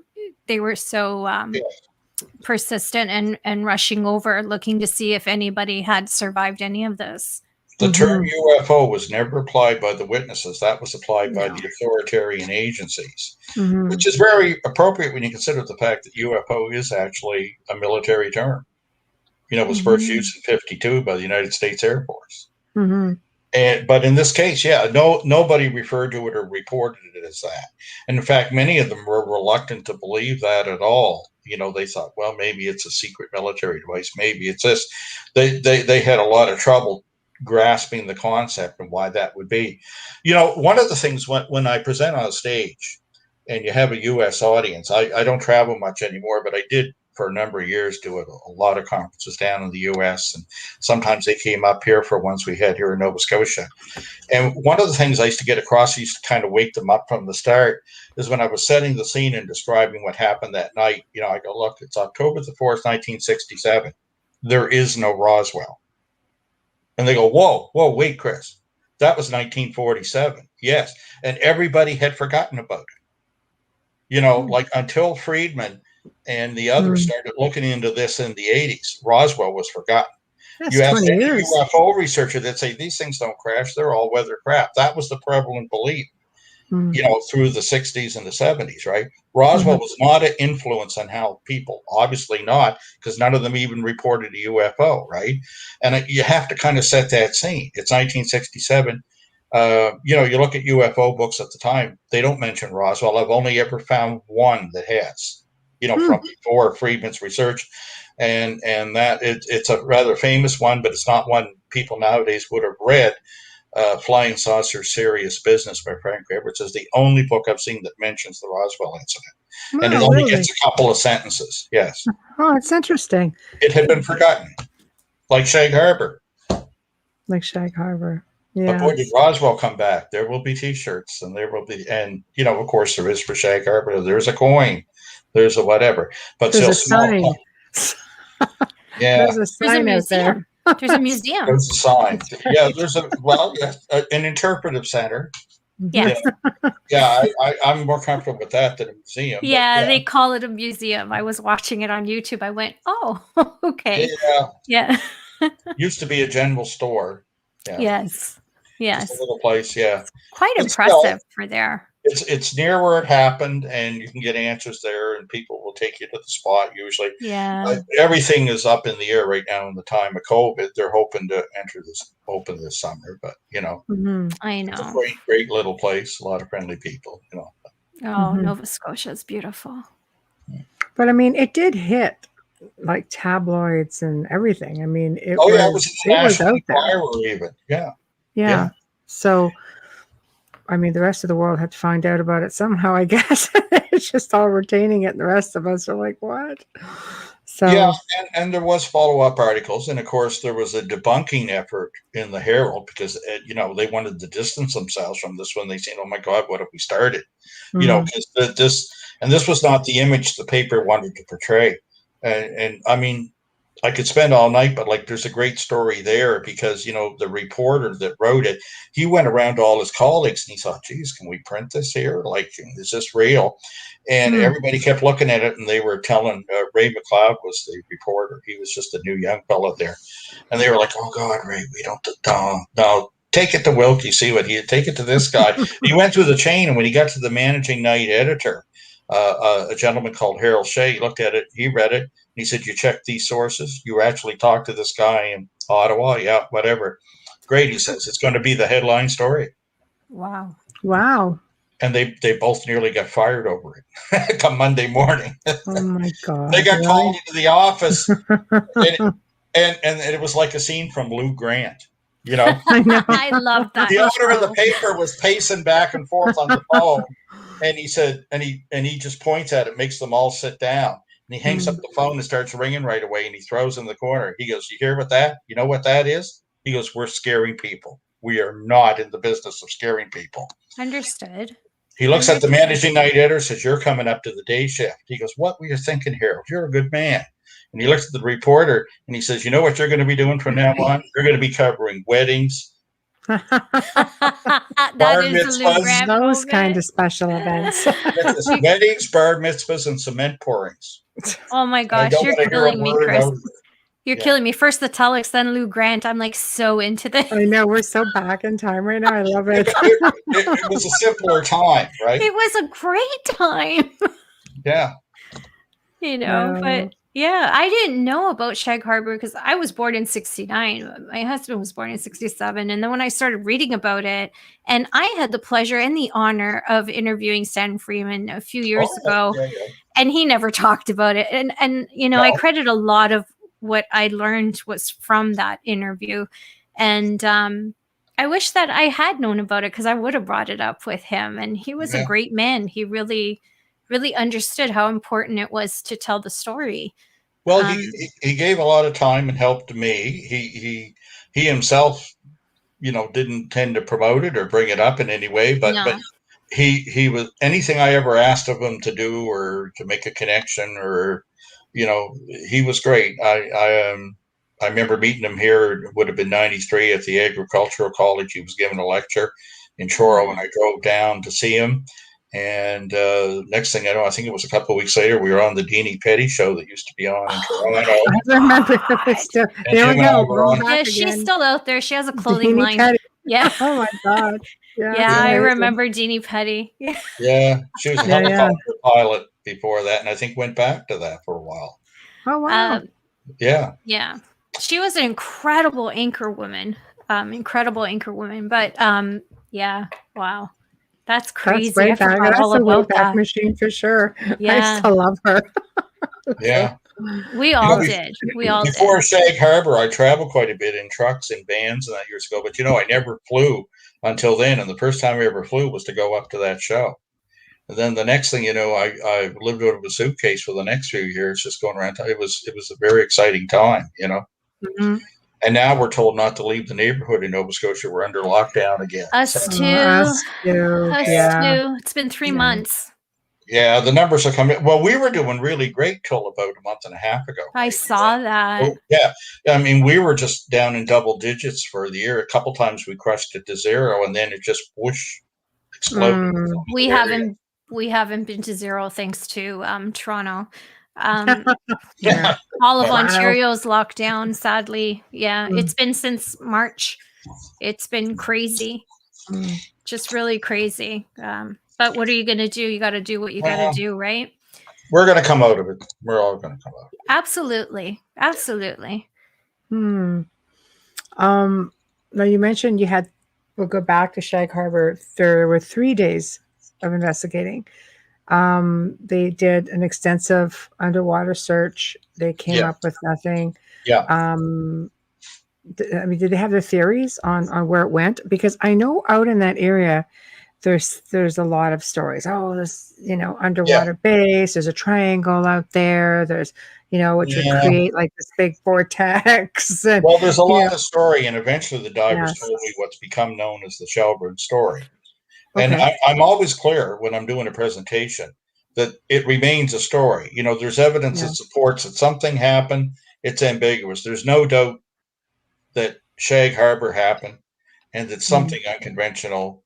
persistent and rushing over, looking to see if anybody had survived any of this. The term UFO was never applied by the witnesses. That was applied by the authoritarian agencies, which is very appropriate when you consider the fact that UFO is actually a military term. It was first used in 1952 by the United States Air Force. But in this case, nobody referred to it or reported it as that. And in fact, many of them were reluctant to believe that at all. They thought, well, maybe it's a secret military device. Maybe it's this. They had a lot of trouble grasping the concept and why that would be. One of the things when I present on a stage and you have a U.S. audience, I don't travel much anymore, but I did for a number of years do a lot of conferences down in the U.S. and sometimes they came up here for ones we had here in Nova Scotia. And one of the things I used to get across, I used to kind of wake them up from the start, is when I was setting the scene and describing what happened that night. I go, look, it's October the 4th, 1967. There is no Roswell. And they go, whoa, wait, Chris, that was 1947. Yes. And everybody had forgotten about it. Like until Friedman and the others started looking into this in the 80s, Roswell was forgotten. That's You ask 20 any years. UFO researcher, they'd say these things don't crash, they're all weather craft. That was the prevalent belief, through the 60s and the 70s, right? Roswell was not an influence on how people, obviously not, because none of them even reported a UFO, right? And you have to kind of set that scene. It's 1967. You look at UFO books at the time, they don't mention Roswell. I've only ever found one that has. From before Friedman's research, and that it's a rather famous one, but it's not one people nowadays would have read. Flying Saucer Serious Business by Frank Edwards is the only book I've seen that mentions the Roswell incident, and it only gets a couple of sentences. Yes. Oh, it's interesting. It had been forgotten, like Shag Harbour. Like Shag Harbour. Yeah. But boy, did Roswell come back. There will be T-shirts, and there will be, and of course, there is for Shag Harbour. There's a coin. There's a whatever, but there's still a small. sign. Yeah, There's a There's a sign out there. museum. There's a museum. there's a sign. Yeah, there's an interpretive center. Yeah. Yeah, I'm more comfortable with that than a museum. Yeah, they call it a museum. I was watching it on YouTube. I went, oh, okay. Yeah, Yeah. used to be a general store. Yeah, Yes. just a little place. Yeah, Quite but impressive for there. It's near where it happened, and you can get answers there, and people will take you to the spot. Usually, Yeah. everything is up in the air right now in the time of COVID. They're hoping to open this summer, but I it's a know. great little place. A lot of friendly people. Oh, Nova Scotia is beautiful. But I mean, it did hit like tabloids and everything. I mean, it it was was National out there. Enquirer even. Yeah. So, I mean, the rest of the world had to find out about it somehow, I guess. It's just all retaining it, and the rest of us are like, what? So and there was follow-up articles, and of course there was a debunking effort in the Herald because they wanted to distance themselves from this when they said, "Oh my God, what have we started?" Because this was not the image the paper wanted to portray, and I mean, I could spend all night, but like, there's a great story there because the reporter that wrote it, he went around to all his colleagues and he thought, "Geez, can we print this here? Like, is this real?" And everybody kept looking at it, and they were telling Ray McLeod was the reporter. He was just a new young fellow there, and they were like, "Oh God, Ray, we don't no." Take it to Wilkie, see what take it to this guy. He went through the chain, and when he got to the managing night editor, a gentleman called Harold Shea, he looked at it, he read it, and he said, "You checked these sources? You actually talked to this guy in Ottawa?" "Yeah, whatever." "Great," he says. "It's going to be the headline story." Wow. And they both nearly got fired over it come Monday morning. Oh my God. They got called into the office, and it was like a scene from Lou Grant. I know. I love that. The owner of the paper was pacing back and forth on the phone, and he said, and he just points at it, makes them all sit down, and he hangs up the phone and starts ringing right away, and he throws in the corner. He goes, "You hear what that? You know what that is?" He goes, "We're scaring people. We are not in the business of scaring people." Understood. He looks at the managing night editor, says, "You're coming up to the day shift." He goes, "What were you thinking, Harold? You're a good man." And he looks at the reporter and he says, "You know what you're going to be doing from now on? You're going to be covering weddings, That bar is a Lou Grant Those moment. kind of special events. weddings, bar mitzvahs, and cement pourings." Oh my I gosh, don't you're want to hear a killing me, word Chris. out of it. You're killing me. First the telex, then Lou Grant. I'm like so into this. I know, we're so back in time right now. I love it. It was a simpler time, right? It was a great time. Yeah. But yeah, I didn't know about Shag Harbour because I was born in 69. My husband was born in 67. And then when I started reading about it, and I had the pleasure and the honor of interviewing Stan Freeman a few years ago, and he never talked about it. And I credit a lot of what I learned was from that interview. And I wish that I had known about it because I would have brought it up with him. And he was a great man. He really understood how important it was to tell the story. Well, he gave a lot of time and help to me. He himself, didn't tend to promote it or bring it up in any way, but he was, anything I ever asked of him to do or to make a connection or, he was great. I remember meeting him here. It would have been 93 at the Agricultural College. He was giving a lecture in Truro, and I drove down to see him. And next thing I know, I think it was a couple of weeks later, we were on the Deanie Petty show that used to be on in Toronto. I remember still. There we go. Yeah, she's still out there. She has a clothing line. Petty. Yeah. Oh my God. Yeah, I remember Deanie Petty. Yeah, she was a helicopter pilot before that, and I think went back to that for a while. Oh wow. Yeah. She was an incredible anchor woman. But yeah, wow. That's crazy. That's a way back machine for sure. Yeah. I still love her. Yeah. We all did. Before Shag Harbour, I traveled quite a bit in trucks and vans and that years ago, but I never flew until then. And the first time I ever flew was to go up to that show. And then the next thing I lived out of a suitcase for the next few years, just going around. It was a very exciting time, Mm-hmm. And now we're told not to leave the neighborhood in Nova Scotia. We're under lockdown again. Us too. Us too. It's been 3 months. Yeah, the numbers are coming. Well, we were doing really great till about a month and a half ago. I Right? saw that. Oh, yeah. I mean, we were just down in double digits for the year. A couple times we crushed it to zero, and then it just whoosh exploded. We haven't been to zero thanks to Toronto. Yeah. All of Yeah. Ontario's locked down, sadly. Yeah, it's been since March. It's been crazy. Just really crazy. But what are you going to do? You got to do what you got to do, right? We're going to come out of it. We're all going to come out. Absolutely. Absolutely. Now you mentioned we'll go back to Shag Harbour. There were 3 days of investigating. They did an extensive underwater search. They came up with nothing. Yeah. I mean, did they have their theories on where it went? Because I know out in that area, there's a lot of stories. Oh, this underwater base. There's a triangle out there. There's which would create like this big vortex. And, well, there's a lot of story, and eventually the divers Yes. told me what's become known as the Shelburne story. Okay. And I'm always clear when I'm doing a presentation that it remains a story. There's evidence that supports that something happened. It's ambiguous. There's no doubt that Shag Harbour happened and that something unconventional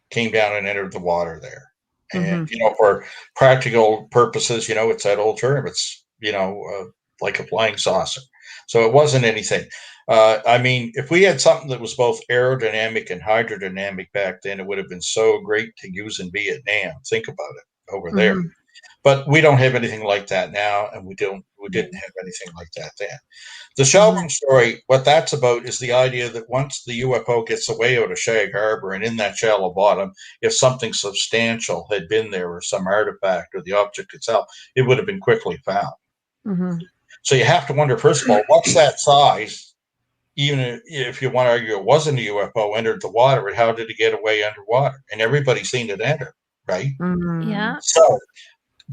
came down and entered the water there. And, for practical purposes, it's that old term. It's, like a flying saucer. So it wasn't anything. I mean, if we had something that was both aerodynamic and hydrodynamic back then, it would have been so great to use in Vietnam. Think about it over there. But we don't have anything like that now, and we didn't have anything like that then. The Shelburne story, what that's about is the idea that once the UFO gets away out of Shag Harbour and in that shallow bottom, if something substantial had been there or some artifact or the object itself, it would have been quickly found. So you have to wonder, first of all, what's that size? Even if you want to argue it wasn't a UFO, entered the water, and how did it get away underwater? And everybody's seen it enter, right? Yeah. So,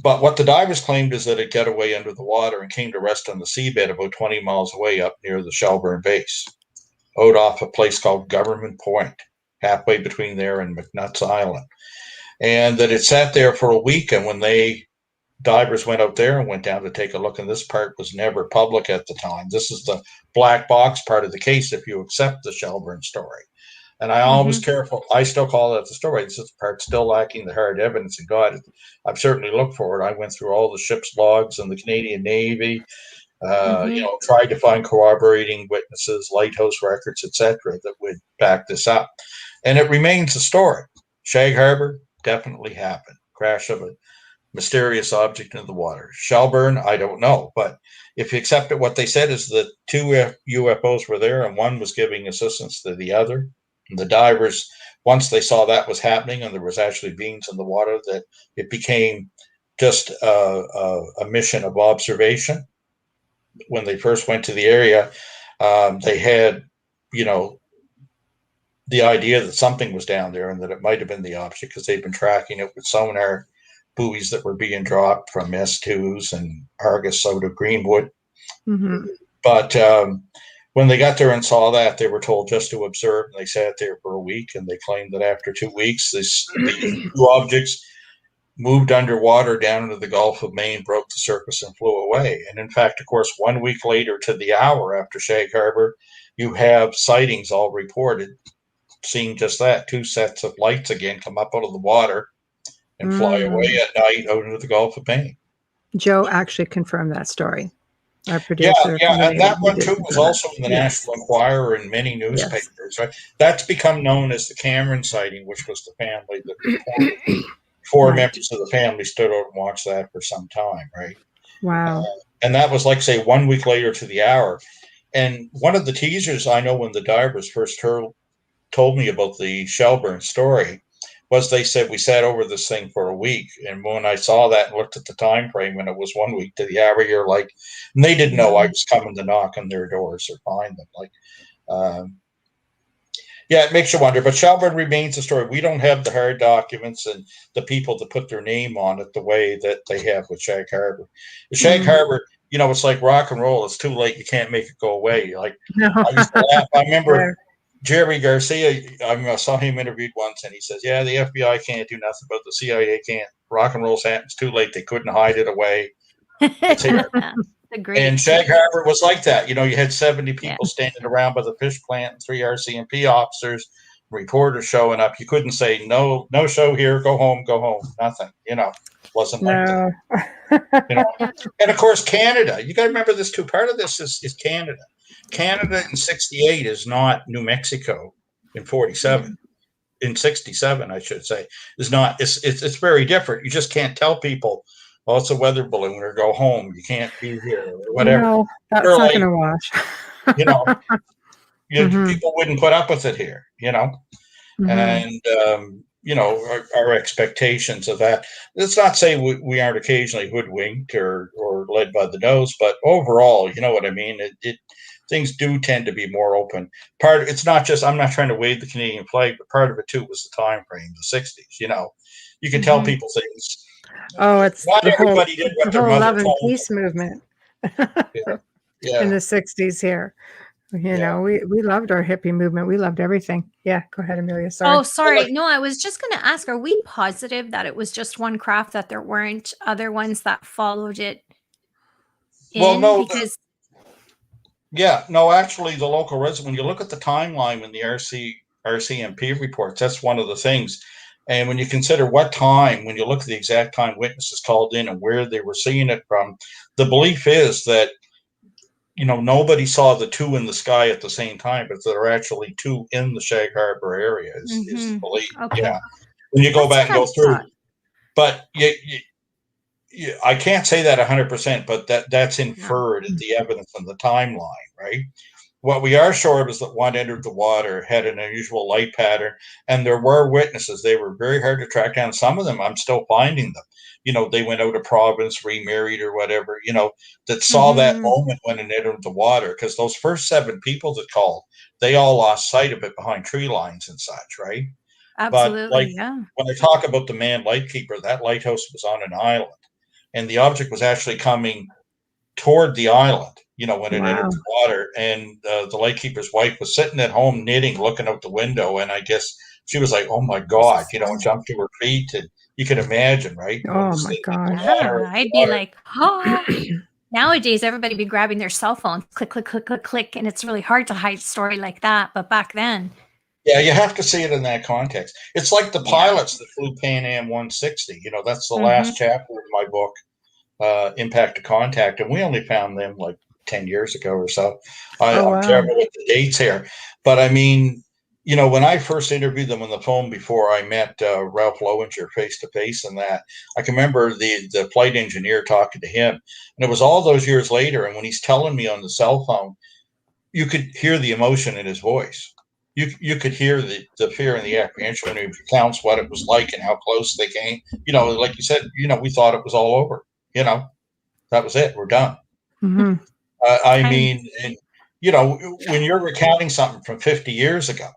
but what the divers claimed is that it got away under the water and came to rest on the seabed about 20 miles away up near the Shelburne base, out off a place called Government Point, halfway between there and McNutt's Island. And that it sat there for a week, and when divers went out there and went down to take a look, and this part was never public at the time. This is the black box part of the case if you accept the Shelburne story. And I always careful. I still call it the story. This is the part still lacking the hard evidence. And God, I've certainly looked for it. I went through all the ship's logs and the Canadian Navy, tried to find corroborating witnesses, lighthouse records, etc., that would back this up. And it remains a story. Shag Harbour definitely happened. Crash of a mysterious object in the water. Shelburne, I don't know. But if you accept it, what they said is that 2 UFOs were there and one was giving assistance to the other. And the divers, once they saw that was happening and there was actually beings in the water, that it became just a mission of observation. When they first went to the area, they had, the idea that something was down there and that it might have been the object because they'd been tracking it with sonar buoys that were being dropped from S2s and Argus out of Greenwood. But when they got there and saw that, they were told just to observe, and they sat there for a week, and they claimed that after 2 weeks, these 2 objects moved underwater down into the Gulf of Maine, broke the surface, and flew away. And in fact, of course, 1 week later to the hour after Shag Harbour, you have sightings all reported, seeing just that, 2 sets of lights again come up out of the water and fly away at night out into the Gulf of Maine. Joe actually confirmed that story. Our producer. Yeah, and that one too was also in the National Enquirer and many newspapers, right? That's become known as the Cameron sighting, which was the family that reported. 4 members of the family stood out and watched that for some time, right? Wow. And that was like, say, 1 week later to the hour. And one of the teasers I know when the divers first told me about the Shelburne story was they said we sat over this thing for a week, and when I saw that and looked at the time frame and it was 1 week to the hour, you're like, and they didn't know I was coming to knock on their doors or find them. Like, it makes you wonder. But Shelburne remains a story. We don't have the hard documents and the people to put their name on it the way that they have with Shag Harbour. Shag Harbour, it's like rock and roll. It's too late. You can't make it go away. Like, I used to laugh. I remember Jerry Garcia, I saw him interviewed once, and he says, "Yeah, the FBI can't do nothing, but the CIA can't. Rock and roll's happened. It's too late. They couldn't hide it away. It's here." The great And Shag secret. Harbour was like that. You had 70 Yeah. people standing around by the fish plant, and 3 RCMP officers, reporters showing up. You couldn't say, no show here, go home, nothing. Wasn't like that. And of course, Canada. You got to remember this too. Part of this is Canada. Canada in 68 is not New Mexico in 47. In 67, I should say, is not. It's very different. You just can't tell people, well, it's a weather balloon, or go home. You can't be here, or whatever. No, that's Or not going to wash. People wouldn't put up with it here, and our expectations of that. Let's not say we aren't occasionally hoodwinked or led by the nose, but overall, you know what I mean. Things do tend to be more open. It's not just, I'm not trying to wave the Canadian flag, but part of it too was the time frame, the 60s. You can tell people things. Oh, it's not the everybody did what their whole mother love and told peace them. movement Yeah. in the 60s here. We loved our hippie movement. We loved everything. Yeah, go ahead, Amelia. Sorry. Oh, sorry. No, I was just going to ask, are we positive that it was just one craft, that there weren't other ones that followed it in? Well, no. Because Actually, the local resident, when you look at the timeline in the RCMP reports, that's one of the things. And when you consider what time, when you look at the exact time witnesses called in and where they were seeing it from, the belief is that, nobody saw the two in the sky at the same time, but there are actually two in the Shag Harbour area is the belief. Okay. Yeah. When you go back and go through. Thought. But I can't say that 100%, but that's inferred in the evidence and the timeline, right? What we are sure of is that one entered the water, had an unusual light pattern, and there were witnesses. They were very hard to track down. Some of them, I'm still finding them. They went out of province, remarried or whatever, that saw that moment when it entered the water, because those first 7 people that called, they all lost sight of it behind tree lines and such, right? Absolutely, But when I talk about the manned lightkeeper, that lighthouse was on an island, and the object was actually coming toward the island, when it entered the water. And the lightkeeper's wife was sitting at home knitting, looking out the window. And I guess she was like, oh my God, jumped to her feet. And you can imagine, right? Oh my God. Yeah, I'd be like, oh. Nowadays, everybody be grabbing their cell phones, click, click, click, click, click. And it's really hard to hide a story like that. But back then. Yeah, you have to see it in that context. It's like the pilots that flew Pan Am 160. That's the last chapter of my book, Impact to Contact, and we only found them like 10 years ago or so. I'm terrible with the dates here, but I mean, when I first interviewed them on the phone before I met Ralph Lowinger face to face, and that, I can remember the flight engineer talking to him, and it was all those years later. And when he's telling me on the cell phone, you could hear the emotion in his voice. You could hear the fear and the apprehension when he recounts what it was like and how close they came. Like you said, we thought it was all over. That was it. We're done. I mean, and, when you're recounting something from 50 years ago,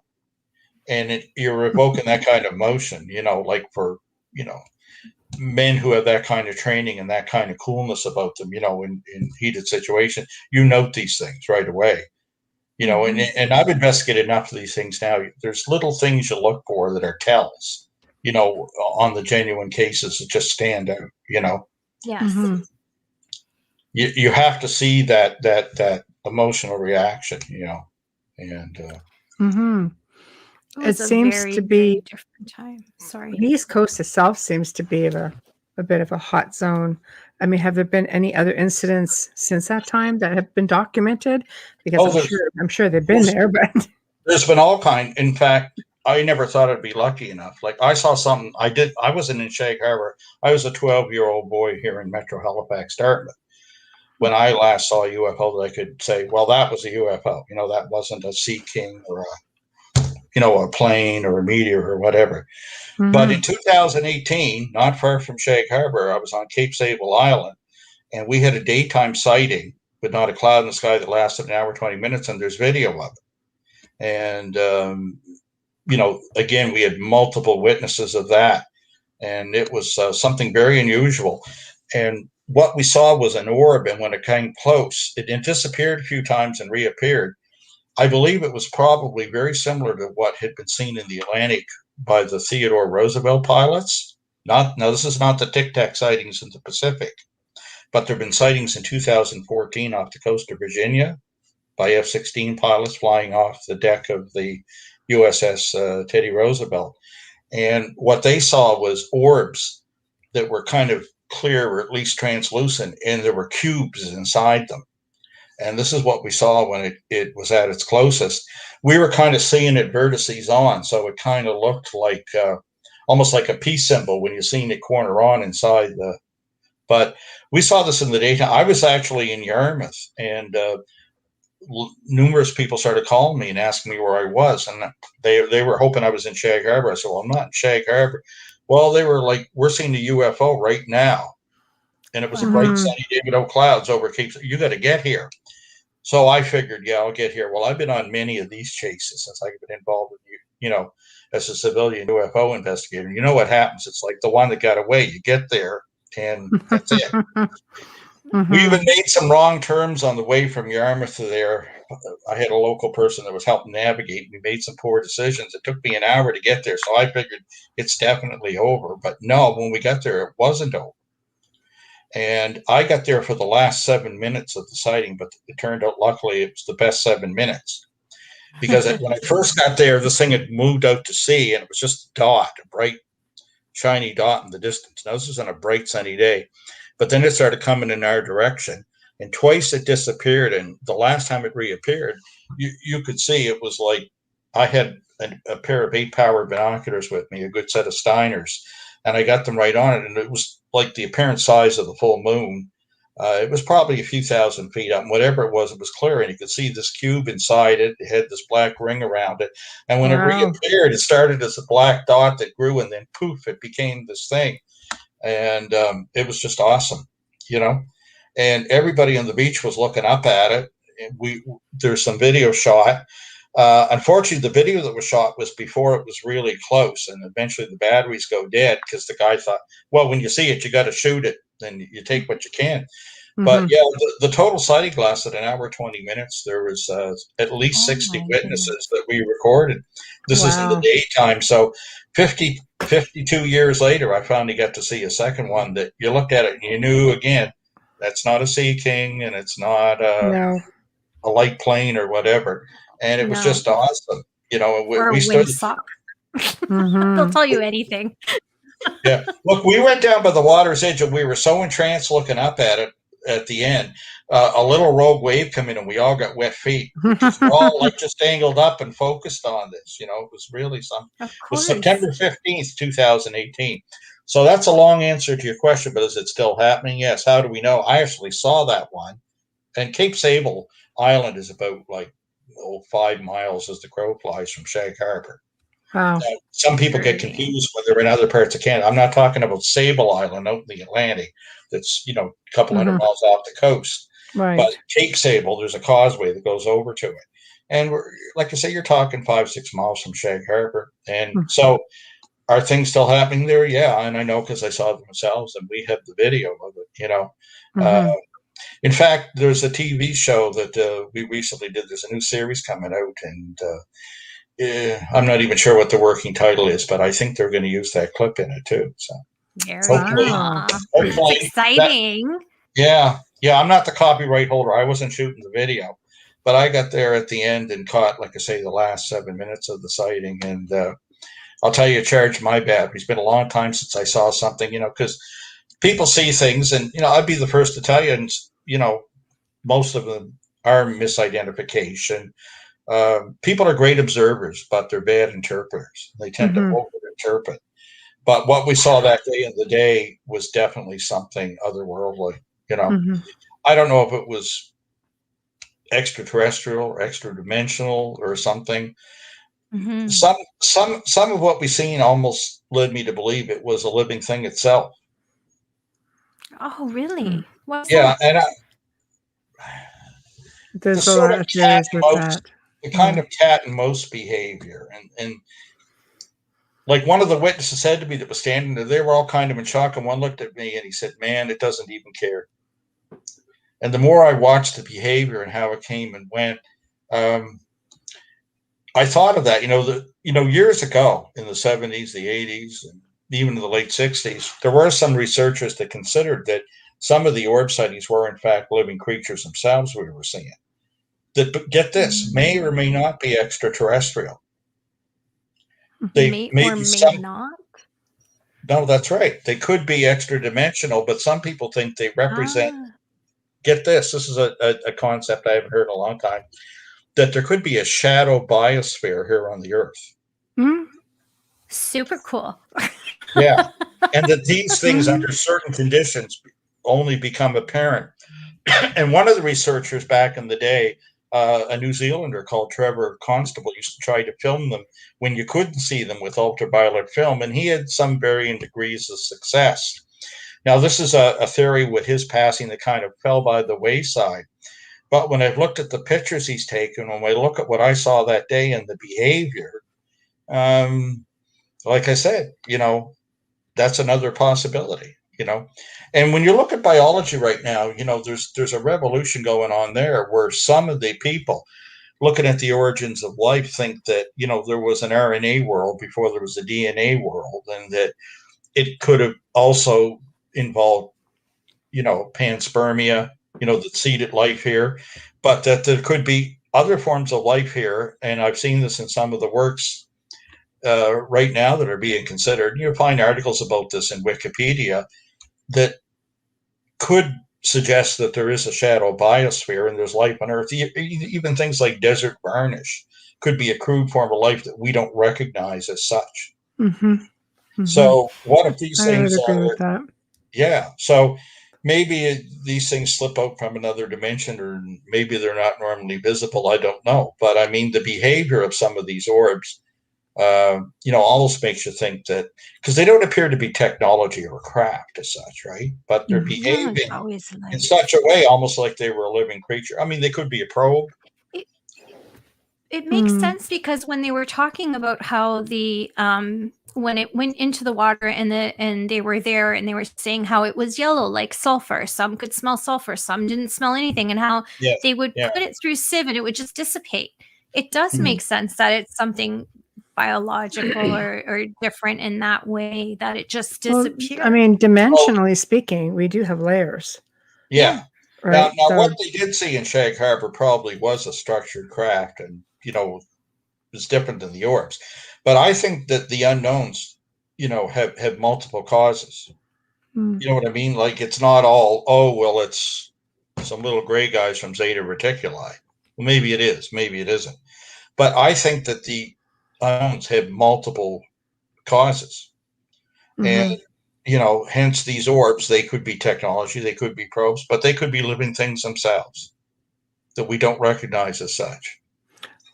and you're evoking that kind of emotion, like for, men who have that kind of training and that kind of coolness about them, in heated situations, note these things right away. And I've investigated enough of these things now. There's little things you look for that are tells, on the genuine cases that just stand out, Yes. You have to see that emotional reaction, and it seems to be different time. Sorry. The East Coast itself seems to be a bit of a hot zone. I mean, have there been any other incidents since that time that have been documented? Because I'm sure they've been there, but there's been all kind. In fact, I never thought I'd be lucky enough. Like, I saw something. I wasn't in Shag Harbour. I was a 12-year-old boy here in Metro Halifax, Dartmouth, when I last saw a UFO that I could say, well, that was a UFO. That wasn't a Sea King or a plane or a meteor or whatever. But in 2018, not far from Shag Harbour, I was on Cape Sable Island, and we had a daytime sighting, but not a cloud in the sky, that lasted an hour, 20 minutes, and there's video of it. And, again, we had multiple witnesses of that, and it was something very unusual. And what we saw was an orb, and when it came close, it disappeared a few times and reappeared. I believe it was probably very similar to what had been seen in the Atlantic by the Theodore Roosevelt pilots. Now, this is not the Tic Tac sightings in the Pacific, but there have been sightings in 2014 off the coast of Virginia by F-16 pilots flying off the deck of the USS Teddy Roosevelt. And what they saw was orbs that were kind of clear or at least translucent, and there were cubes inside them. And this is what we saw when it was at its closest. We were kind of seeing it vertices on, so it kind of looked like almost like a peace symbol when you're seeing it corner on inside the. But we saw this in the daytime. I was actually in Yarmouth, and numerous people started calling me and asking me where I was, and they were hoping I was in Shag Harbour. I said, "Well, I'm not in Shag Harbour." Well, they were like, "We're seeing the UFO right now," and it was a bright sunny day with no clouds over Cape. You got to get here. So I figured, yeah, I'll get here. Well, I've been on many of these chases since I've been involved with as a civilian UFO investigator. You know what happens? It's like the one that got away. You get there, and that's it. We even made some wrong turns on the way from Yarmouth to there. I had a local person that was helping navigate. We made some poor decisions. It took me an hour to get there, so I figured it's definitely over. But no, when we got there, it wasn't over. And I got there for the last 7 minutes of the sighting, but it turned out, luckily, it was the best 7 minutes. Because when I first got there, this thing had moved out to sea, and it was just a dot, a bright, shiny dot in the distance. Now, this was on a bright, sunny day. But then it started coming in our direction, and twice it disappeared. And the last time it reappeared, you could see it was like I had a pair of 8-power binoculars with me, a good set of Steiners, and I got them right on it. And it was like the apparent size of the full moon. It was probably a few thousand feet up, and whatever it was clear, and you could see this cube inside it. It had this black ring around it, and when it reappeared, it started as a black dot that grew, and then poof, it became this thing. And it was just awesome, and everybody on the beach was looking up at it. And there's some video shot. Unfortunately, the video that was shot was before it was really close, and eventually the batteries go dead because the guy thought, well, when you see it, you got to shoot it, and you take what you can. But yeah, the total sighting lasted an hour, 20 minutes. There was at least 60 witnesses that we recorded. This is in the daytime. So 52 years later, I finally got to see a second one that you looked at it and you knew, again, that's not a Sea King, and it's not a light plane or whatever. And it was just awesome. Or a windsock. They'll tell you anything. Yeah. Look, we went down by the water's edge, and we were so entranced looking up at it at the end. A little rogue wave come in, and we all got wet feet. We're all like just angled up and focused on this. It was really something. It was September 15th, 2018. So that's a long answer to your question, but is it still happening? Yes. How do we know? I actually saw that one. And Cape Sable Island is about 5 miles as the crow flies from Shag Harbour. Wow. Now, some people get confused when they're in other parts of Canada. I'm not talking about Sable Island out in the Atlantic. That's, a couple hundred miles off the coast. Right. But Cape Sable, there's a causeway that goes over to it. And like I say, you're talking 5-6 miles from Shag Harbour. And so are things still happening there? Yeah. And I know because I saw them ourselves, and we have the video of it, in fact, there's a TV show that we recently did. There's a new series coming out, and I'm not even sure what the working title is, but I think they're going to use that clip in it too. So hopefully, it's exciting. Yeah. I'm not the copyright holder. I wasn't shooting the video, but I got there at the end and caught, like I say, the last 7 minutes of the sighting. And I'll tell you, it charged my battery. It's been a long time since I saw something, because people see things, and I'd be the first to tell you, and most of them are misidentification. People are great observers, but they're bad interpreters. They tend to over-interpret. But what we saw that day in the day was definitely something otherworldly. I don't know if it was extraterrestrial or extra-dimensional or something. Some of what we seen almost led me to believe it was a living thing itself. Oh, really? Yeah, and there's a lot of theories with that. The kind of cat and mouse behavior, and like one of the witnesses said to me that was standing there, they were all kind of in shock, and one looked at me and he said, "Man, it doesn't even care." And the more I watched the behavior and how it came and went, I thought of that, years ago in the 70s, the 80s, and even in the late 60s, there were some researchers that considered that some of the orb sightings were, in fact, living creatures themselves we were seeing. That, get this, may or may not be extraterrestrial. They May may or be may not. no, that's right. They could be extra dimensional, but some people think they represent, Ah, get this is a concept I haven't heard in a long time, that there could be a shadow biosphere here on the Earth. Mm, super cool. Yeah. And that these things, under certain conditions, only become apparent. And one of the researchers back in the day, a New Zealander called Trevor Constable, used to try to film them when you couldn't see them with ultraviolet film, and he had some varying degrees of success. Now, this is a theory with his passing that kind of fell by the wayside. But when I've looked at the pictures he's taken, when I look at what I saw that day and the behavior, like I said, that's another possibility. And when you look at biology right now, there's a revolution going on there where some of the people looking at the origins of life think that, there was an RNA world before there was a DNA world, and that it could have also involved, panspermia, that seeded life here, but that there could be other forms of life here. And I've seen this in some of the works right now that are being considered. You'll find articles about this in Wikipedia that could suggest that there is a shadow biosphere and there's life on Earth. Even things like desert varnish could be a crude form of life that we don't recognize as such. mm-hmm, mm-hmm. So what if these I things would agree are, with that. yeah, so maybe these things slip out from another dimension, or maybe they're not normally visible. I don't know. But I mean, the behavior of some of these orbs, almost makes you think that, because they don't appear to be technology or craft as such, right? But they're Mhm. No, it's behaving always in like such a way, almost like they were a living creature. I mean, they could be a probe. it, it makes Mm. sense because when they were talking about how the when it went into the water and they were there and they were saying how it was yellow like sulfur, some could smell sulfur, some didn't smell anything, and how Yes. they would Yeah. put it through sieve and it would just dissipate. It does Mhm. make sense that it's something biological or different in that way, that it just Well, disappears. I mean, dimensionally speaking, we do have layers, Yeah. right? Now, So, what they did see in Shag Harbour probably was a structured craft, and was different than the orbs. But I think that the unknowns, have multiple causes. mm, You know what I mean? Like, it's not all, oh, well, it's some little gray guys from Zeta Reticuli. Well, maybe it is, maybe it isn't. But I think that the unknowns have multiple causes. And, mhm. hence these orbs, they could be technology, they could be probes, but they could be living things themselves that we don't recognize as such.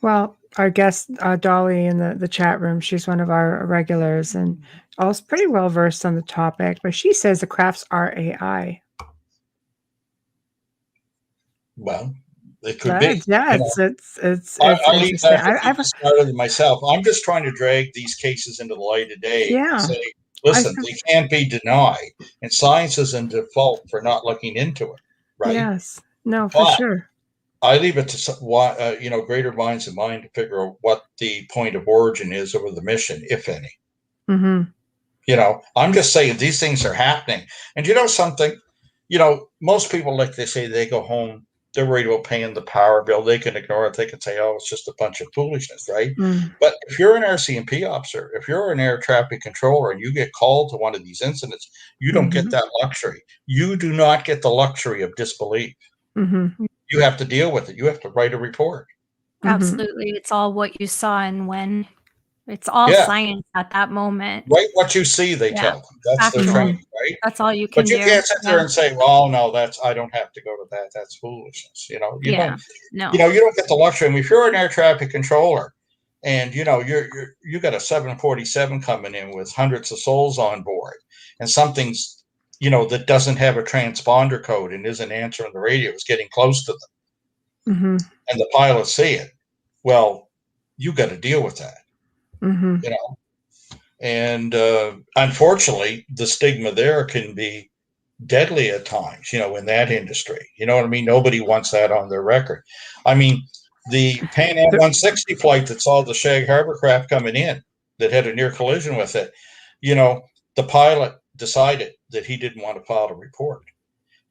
Well, our guest Dolly in the chat room, she's one of our regulars and also pretty well versed on the topic. But she says the crafts are AI. Well, it could be. Yeah, You know, it's I leave interesting. that to people smarter than myself. I'm just trying to drag these cases into the light of day and Yeah, say, I listen, they can't be denied, and science is in default for not looking into it, right? yes, no, for But sure. I leave it to greater minds than mine to figure out what the point of origin is over the mission, if any. Mm-hmm. I'm just saying these things are happening. And something, most people, like they say, they go home, they're worried about paying the power bill. They can ignore it. They can say, oh, it's just a bunch of foolishness, right? Mm. But if you're an RCMP officer, if you're an air traffic controller and you get called to one of these incidents, you don't get that luxury. You do not get the luxury of disbelief. Mm-hmm. You have to deal with it. You have to write a report. Absolutely. It's all what you saw and when. It's all Yeah. science at that moment. Write what you see, they tell them. That's their Factual. training, right? That's all you can But you do. can't sit there and say, well, no, I don't have to go to that. That's foolishness. You don't, No. you don't get the luxury. I mean, if you're an air traffic controller and, you got a 747 coming in with hundreds of souls on board, and something's, that doesn't have a transponder code and isn't answering the radio, is getting close to them, Mm-hmm. and the pilots see it. Well, you got to deal with that, Mm-hmm. And unfortunately, the stigma there can be deadly at times, in that industry. You know what I mean? Nobody wants that on their record. I mean, The Pan Am 160 flight that saw the Shag Harbour craft coming in that had a near collision with it, the pilot decided that he didn't want to file a report.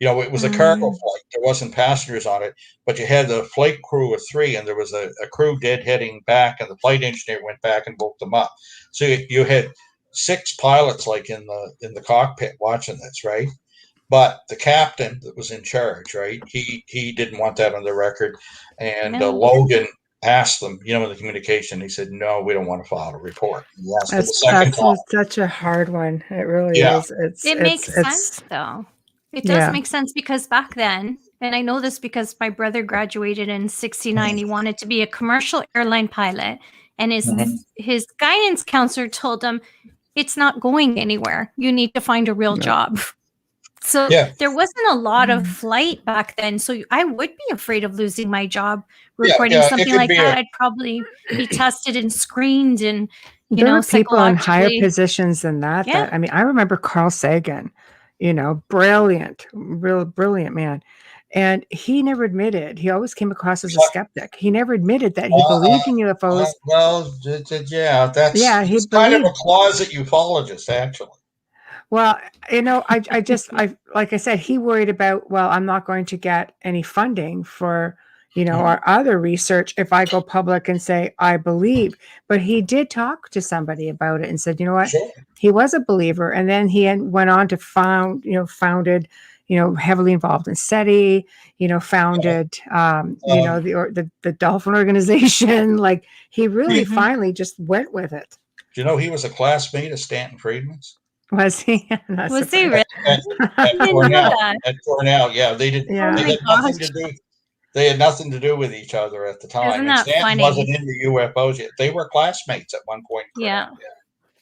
It was a cargo flight. There wasn't passengers on it, but you had the flight crew of 3, and there was a crew deadheading back, and the flight engineer went back and woke them up. So you had 6 pilots like in the cockpit watching this, right? But the captain that was in charge, right? He didn't want that on the record, and Logan asked them, in the communication, he said, "No, we don't want to file a report." He asked him the second time. Such a hard one. It really is. It makes sense, though. It does make sense because back then, and I know this because my brother graduated in '69, he wanted to be a commercial airline pilot, and his guidance counselor told him, "It's not going anywhere. You need to find a real job." So there wasn't a lot of flight back then. So I would be afraid of losing my job reporting something like that. I'd probably be tested and screened, and there were people in higher positions than that. I mean, I remember Carl Sagan, brilliant, real brilliant man. And he never admitted. He always came across as a skeptic. He never admitted that he believed in UFOs. He's kind of a closet ufologist, actually. Well, I like I said, he worried about, I'm not going to get any funding for, our other research if I go public and say I believe. But he did talk to somebody about it and said, you know what, he was a believer. And then he went on to founded, heavily involved in SETI, founded, the Dolphin Organization. Like he really finally just went with it. Do you know he was a classmate of Stanton Friedman's? Was he? Was he really? At Cornell, yeah. They did. Yeah. They had nothing to do. They had nothing to do with each other at the time. Isn't that Stanton funny? wasn't into UFOs yet. They were classmates at one point. Yeah.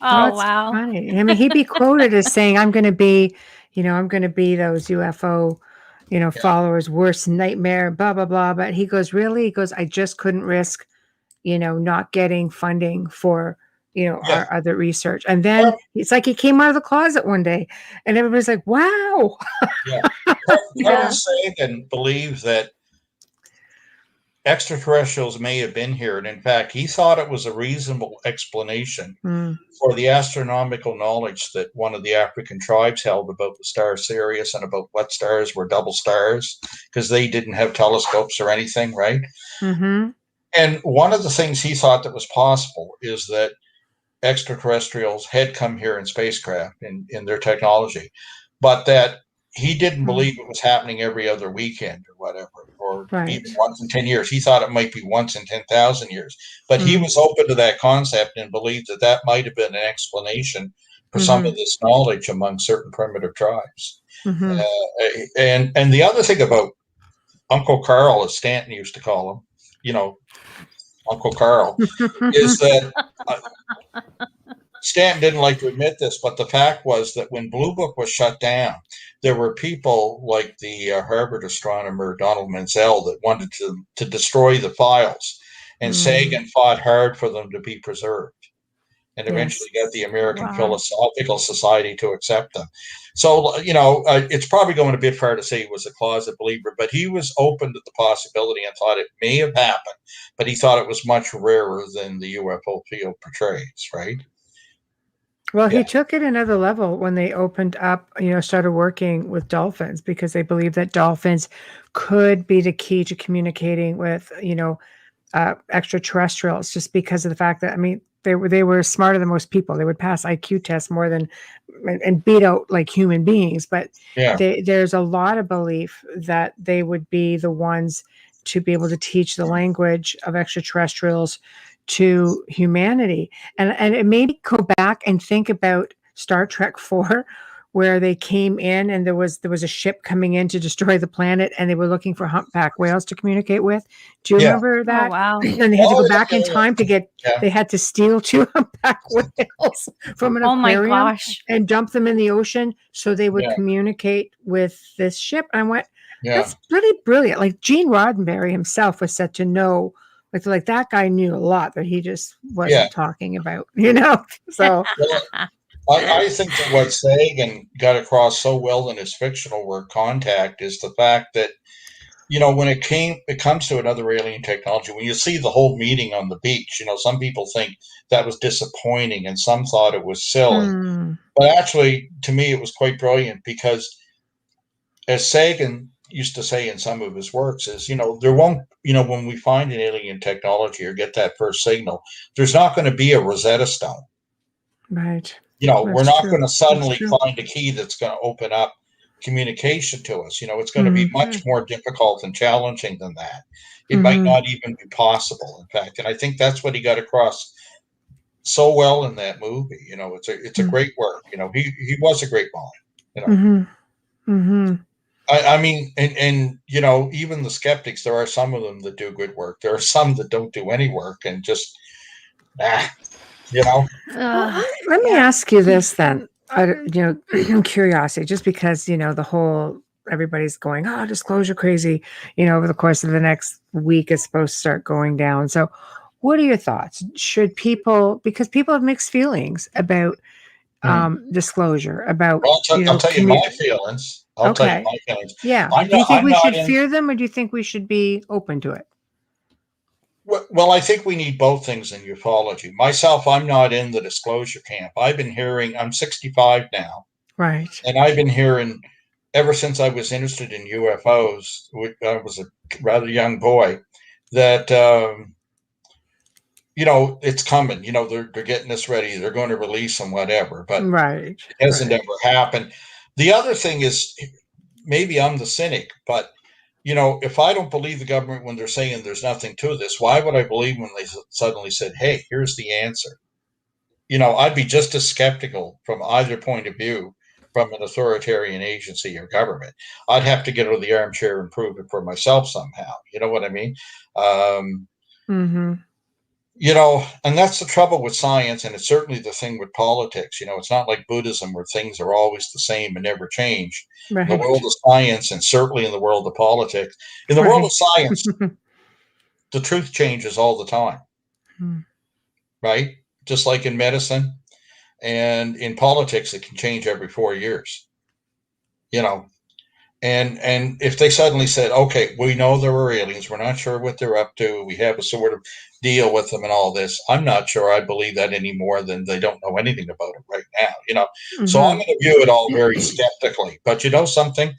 Oh, wow. Funny. I mean, he'd be quoted as saying, "I'm going to be, I'm going to be those UFO, followers' worst nightmare." Blah blah blah. But he goes, really? He goes, I just couldn't risk, not getting funding for. Our other research. And then it's like he came out of the closet one day and everybody's like, wow. Carl Sagan believed that extraterrestrials may have been here. And in fact, he thought it was a reasonable explanation for the astronomical knowledge that one of the African tribes held about the star Sirius and about what stars were double stars, because they didn't have telescopes or anything, right? Mm-hmm. And one of the things he thought that was possible is that extraterrestrials had come here in spacecraft in their technology, but that he didn't believe it was happening every other weekend or whatever, or even once in 10 years. He thought it might be once in 10,000 years, but he was open to that concept and believed that might have been an explanation for some of this knowledge among certain primitive tribes. And the other thing about Uncle Carl, as Stanton used to call him, Uncle Carl, is that Stanton didn't like to admit this, but the fact was that when Blue Book was shut down, there were people like the Harvard astronomer Donald Menzel that wanted to destroy the files, and Sagan fought hard for them to be preserved, and eventually got the American Philosophical Society to accept them. So, it's probably going a bit far to say he was a closet believer, but he was open to the possibility and thought it may have happened, but he thought it was much rarer than the UFO field portrays, right? Well, he took it another level when they opened up, started working with dolphins, because they believed that dolphins could be the key to communicating with, extraterrestrials, just because of the fact that, I mean, they were smarter than most people. They would pass IQ tests more than and beat out like human beings. But there's a lot of belief that they would be the ones to be able to teach the language of extraterrestrials to humanity. And it made me go back and think about Star Trek 4, where they came in and there was a ship coming in to destroy the planet, and they were looking for humpback whales to communicate with. Do you remember that? Oh, wow. And they had to go back in time to get, they had to steal 2 humpback whales from an aquarium and dump them in the ocean so they would communicate with this ship. And I went, that's pretty brilliant. Like Gene Roddenberry himself was said to know, like that guy knew a lot that he just wasn't talking about, So I think that what Sagan got across so well in his fictional work, Contact, is the fact that when it comes to another alien technology, when you see the whole meeting on the beach, some people think that was disappointing and some thought it was silly. But actually, to me, it was quite brilliant because, as Sagan used to say in some of his works, is, there won't, when we find an alien technology or get that first signal, there's not going to be a Rosetta Stone. Right. We're not going to suddenly find a key that's going to open up communication to us. It's going to be much more difficult and challenging than that. It might not even be possible, in fact. And I think that's what he got across so well in that movie. It's a great work. He was a great mind. I mean, and even the skeptics, there are some of them that do good work. There are some that don't do any work and just, let me ask you this then. Curiosity, just because, the whole, everybody's going, oh, disclosure crazy, over the course of the next week is supposed to start going down. So what are your thoughts? Should people, because people have mixed feelings about disclosure, about, I'll tell you my feelings. I'll tell you my feelings. Yeah. Do you think we should fear them, or do you think we should be open to it? Well, I think we need both things in ufology. Myself, I'm not in the disclosure camp. I've been hearing, I'm 65 now. Right. And I've been hearing ever since I was interested in UFOs, I was a rather young boy, that, it's coming. They're getting this ready. They're going to release them, whatever. But it hasn't ever happened. The other thing is, maybe I'm the cynic, but if I don't believe the government when they're saying there's nothing to this, why would I believe when they suddenly said, hey, here's the answer? I'd be just as skeptical from either point of view from an authoritarian agency or government. I'd have to get out of the armchair and prove it for myself somehow. You know what I mean? And that's the trouble with science, and it's certainly the thing with politics. It's not like Buddhism where things are always the same and never change. In the world of science, and certainly in the world of politics, in the world of science, the truth changes all the time, right? Just like in medicine and in politics, it can change every 4 years, And if they suddenly said, okay, we know there are aliens, we're not sure what they're up to, we have a sort of deal with them and all this, I'm not sure I believe that any more than they don't know anything about it right now, So I'm going to view it all very skeptically. But something?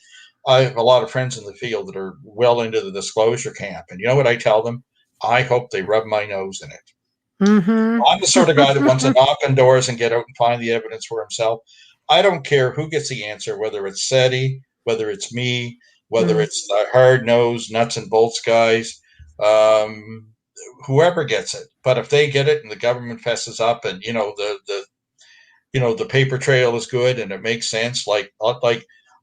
I have a lot of friends in the field that are well into the disclosure camp. And you know what I tell them? I hope they rub my nose in it. I'm the sort of guy that wants to knock on doors and get out and find the evidence for himself. I don't care who gets the answer, whether it's SETI, whether it's me, whether it's the hard-nosed nuts and bolts guys, whoever gets it. But if they get it and the government fesses up, and the paper trail is good and it makes sense,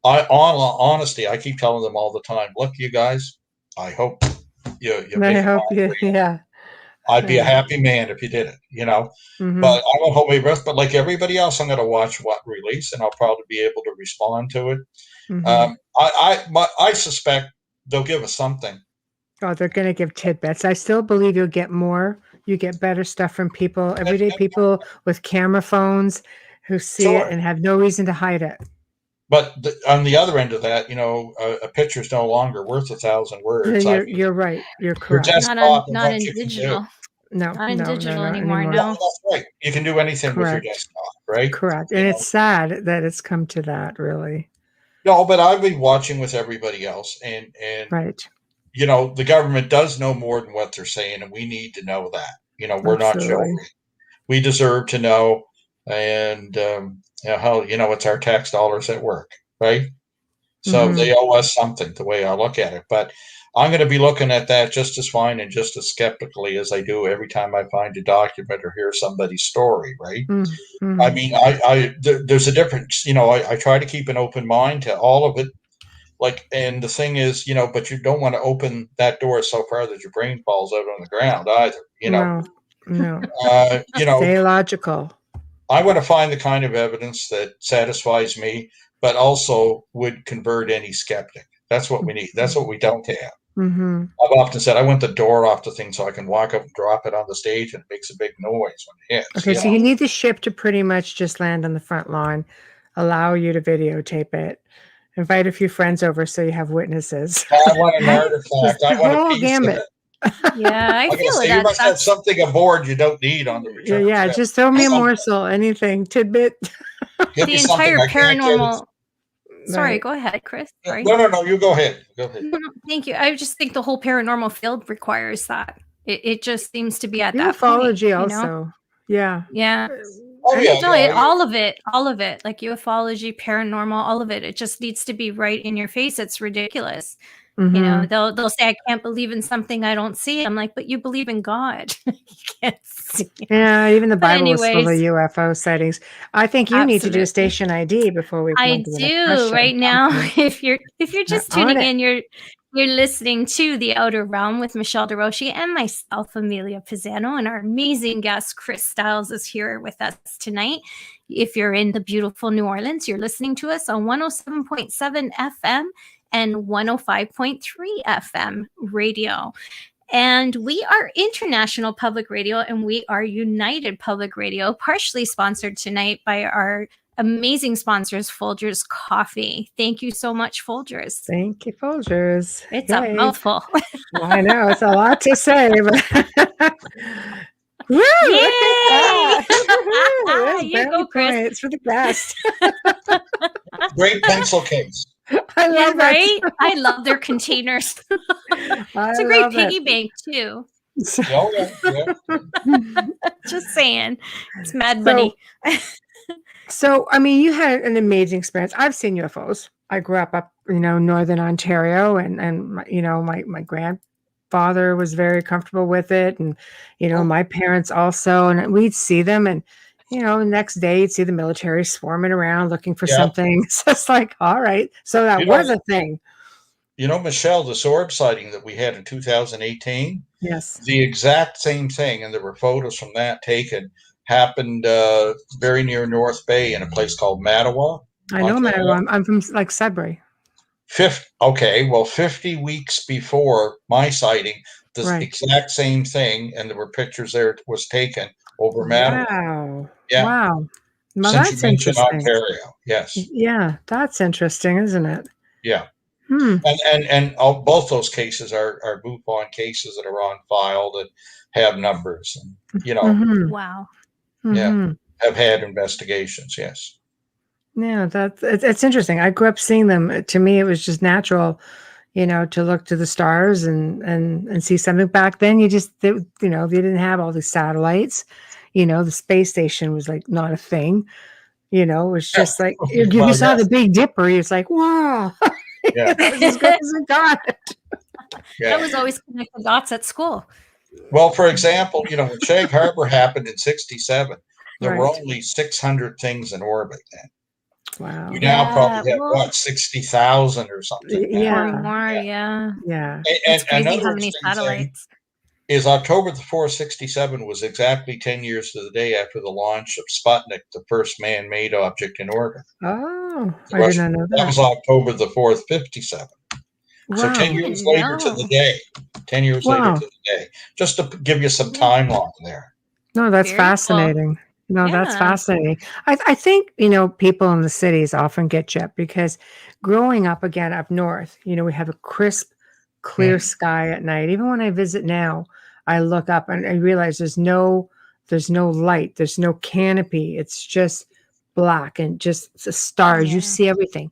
honesty, I keep telling them all the time, look, you guys, I hope you I hope you, I'd be a happy man if you did it, But I won't hold my breath. But like everybody else, I'm going to watch what release, and I'll probably be able to respond to it. I suspect they'll give us something. Oh, they're going to give tidbits. I still believe you'll get more. You get better stuff from people, everyday people with camera phones who see it and have no reason to hide it. But on the other end of that, a picture's no longer worth 1,000 words. You're right. You're correct. Not in digital. No, not in digital anymore. No, that's right. You can do anything with your desktop, right? Correct. And it's sad that it's come to that, really. No, but I've been watching with everybody else, and right. The government does know more than what they're saying, and we need to know that. We're not joking. We deserve to know, and it's our tax dollars at work, right? So they owe us something, the way I look at it. But I'm going to be looking at that just as fine and just as skeptically as I do every time I find a document or hear somebody's story, right? I mean, there's a difference. I try to keep an open mind to all of it. And the thing is, but you don't want to open that door so far that your brain falls out on the ground either, No. Stay logical. I want to find the kind of evidence that satisfies me, but also would convert any skeptic. That's what we need. That's what we don't have. I've often said I want the door off the thing so I can walk up and drop it on the stage and it makes a big noise when it hits. Okay, so you need the ship to pretty much just land on the front lawn, allow you to videotape it, Invite a few friends over so you have witnesses. I want an artifact. The I want a whole piece of gambit. it. Yeah, I I'm gonna feel say you that must have that's something aboard you don't need on the Yeah, return yeah. trip. Just throw me a Something. morsel, anything, tidbit. Give the me something entire I can't get. paranormal. Sorry, Right. go ahead, Chris. Sorry. No. You go ahead. Go ahead. No, thank you. I just think the whole paranormal field requires that. It just seems to be at that point, Ufology also. Yeah. Yeah. Oh And yeah, no, yeah. all of it, like ufology, paranormal, all of it. It just needs to be right in your face. It's ridiculous. Mhm. They'll say, I can't believe in something I don't see. I'm like, but you believe in God. You can't see. Yeah, even the But Bible was full of anyways, UFO sightings. I think you need to do a absolutely. station ID before we go I on to the next do question. right now. Okay. If you're just On tuning it. in, you're listening to The Outer Realm with Michelle Desrochers and myself, Amelia Pisano, and our amazing guest Chris Stiles is here with us tonight. If you're in the beautiful New Orleans, you're listening to us on 107.7 FM and 105.3 FM radio. And we are International Public Radio, and we are United Public Radio, partially sponsored tonight by our amazing sponsors, Folgers Coffee. Thank you so much, Folgers. Thank you, Folgers. It's Yay. a mouthful. I know it's a lot to say, but woo! Look at that. You Brownie go, Chris. points for the best. Great pencil case. I Yeah, love right? I love their containers. It's a great piggy bank too. Oh yeah. Just saying, it's mad money. So, I mean, you had an amazing experience. I've seen UFOs. I grew up, northern Ontario, and my grandfather was very comfortable with it, and my parents also, and we'd see them, and the next day you'd see the military swarming around looking for something. It's just like, all right, so that was a thing. Michelle, the Sorb sighting that we had in 2018. Yes, the exact same thing, and there were photos from that taken. Happened very near North Bay in a place called Mattawa. I know Mattawa. I'm from Sudbury. 50 weeks before my sighting, the exact same thing, and there were pictures there. It was taken over Mattawa. Wow. Yeah. Wow. Well, Since that's you mentioned interesting. Ontario, yes. Yeah, that's interesting, isn't it? Yeah. And both those cases are MUFON cases that are on file that have numbers, and Wow. have had investigations. Yes. Yeah, it's interesting. I grew up seeing them. To me, it was just natural, to look to the stars and see something. Back then, they didn't have all these satellites. The space station was like not a thing. It was just like you saw the Big Dipper. It's like, wow, yeah, that was as good as it got. That was always connect the dots at school. Well, for example, when Shag Harbour happened in '67, there were only 600 things in orbit then. Wow. We now probably have 60,000 or something. Yeah. Or more, yeah. Yeah. It's crazy how many satellites. Is October the 4th, 67 was exactly 10 years to the day after the launch of Sputnik, the first man-made object in orbit. Oh, I did not know that. That was October the 4th, 57. Wow. So 10 years later to the day. 10 years later to the day. Just to give you some timeline there. No, that's Very fascinating. Cool. No, that's fascinating. I think, people in the cities often get gypped because growing up again up north, we have a crisp, clear sky at night. Even when I visit now, I look up and I realize there's no light, there's no canopy. It's just black and just the stars. Yeah. You see everything.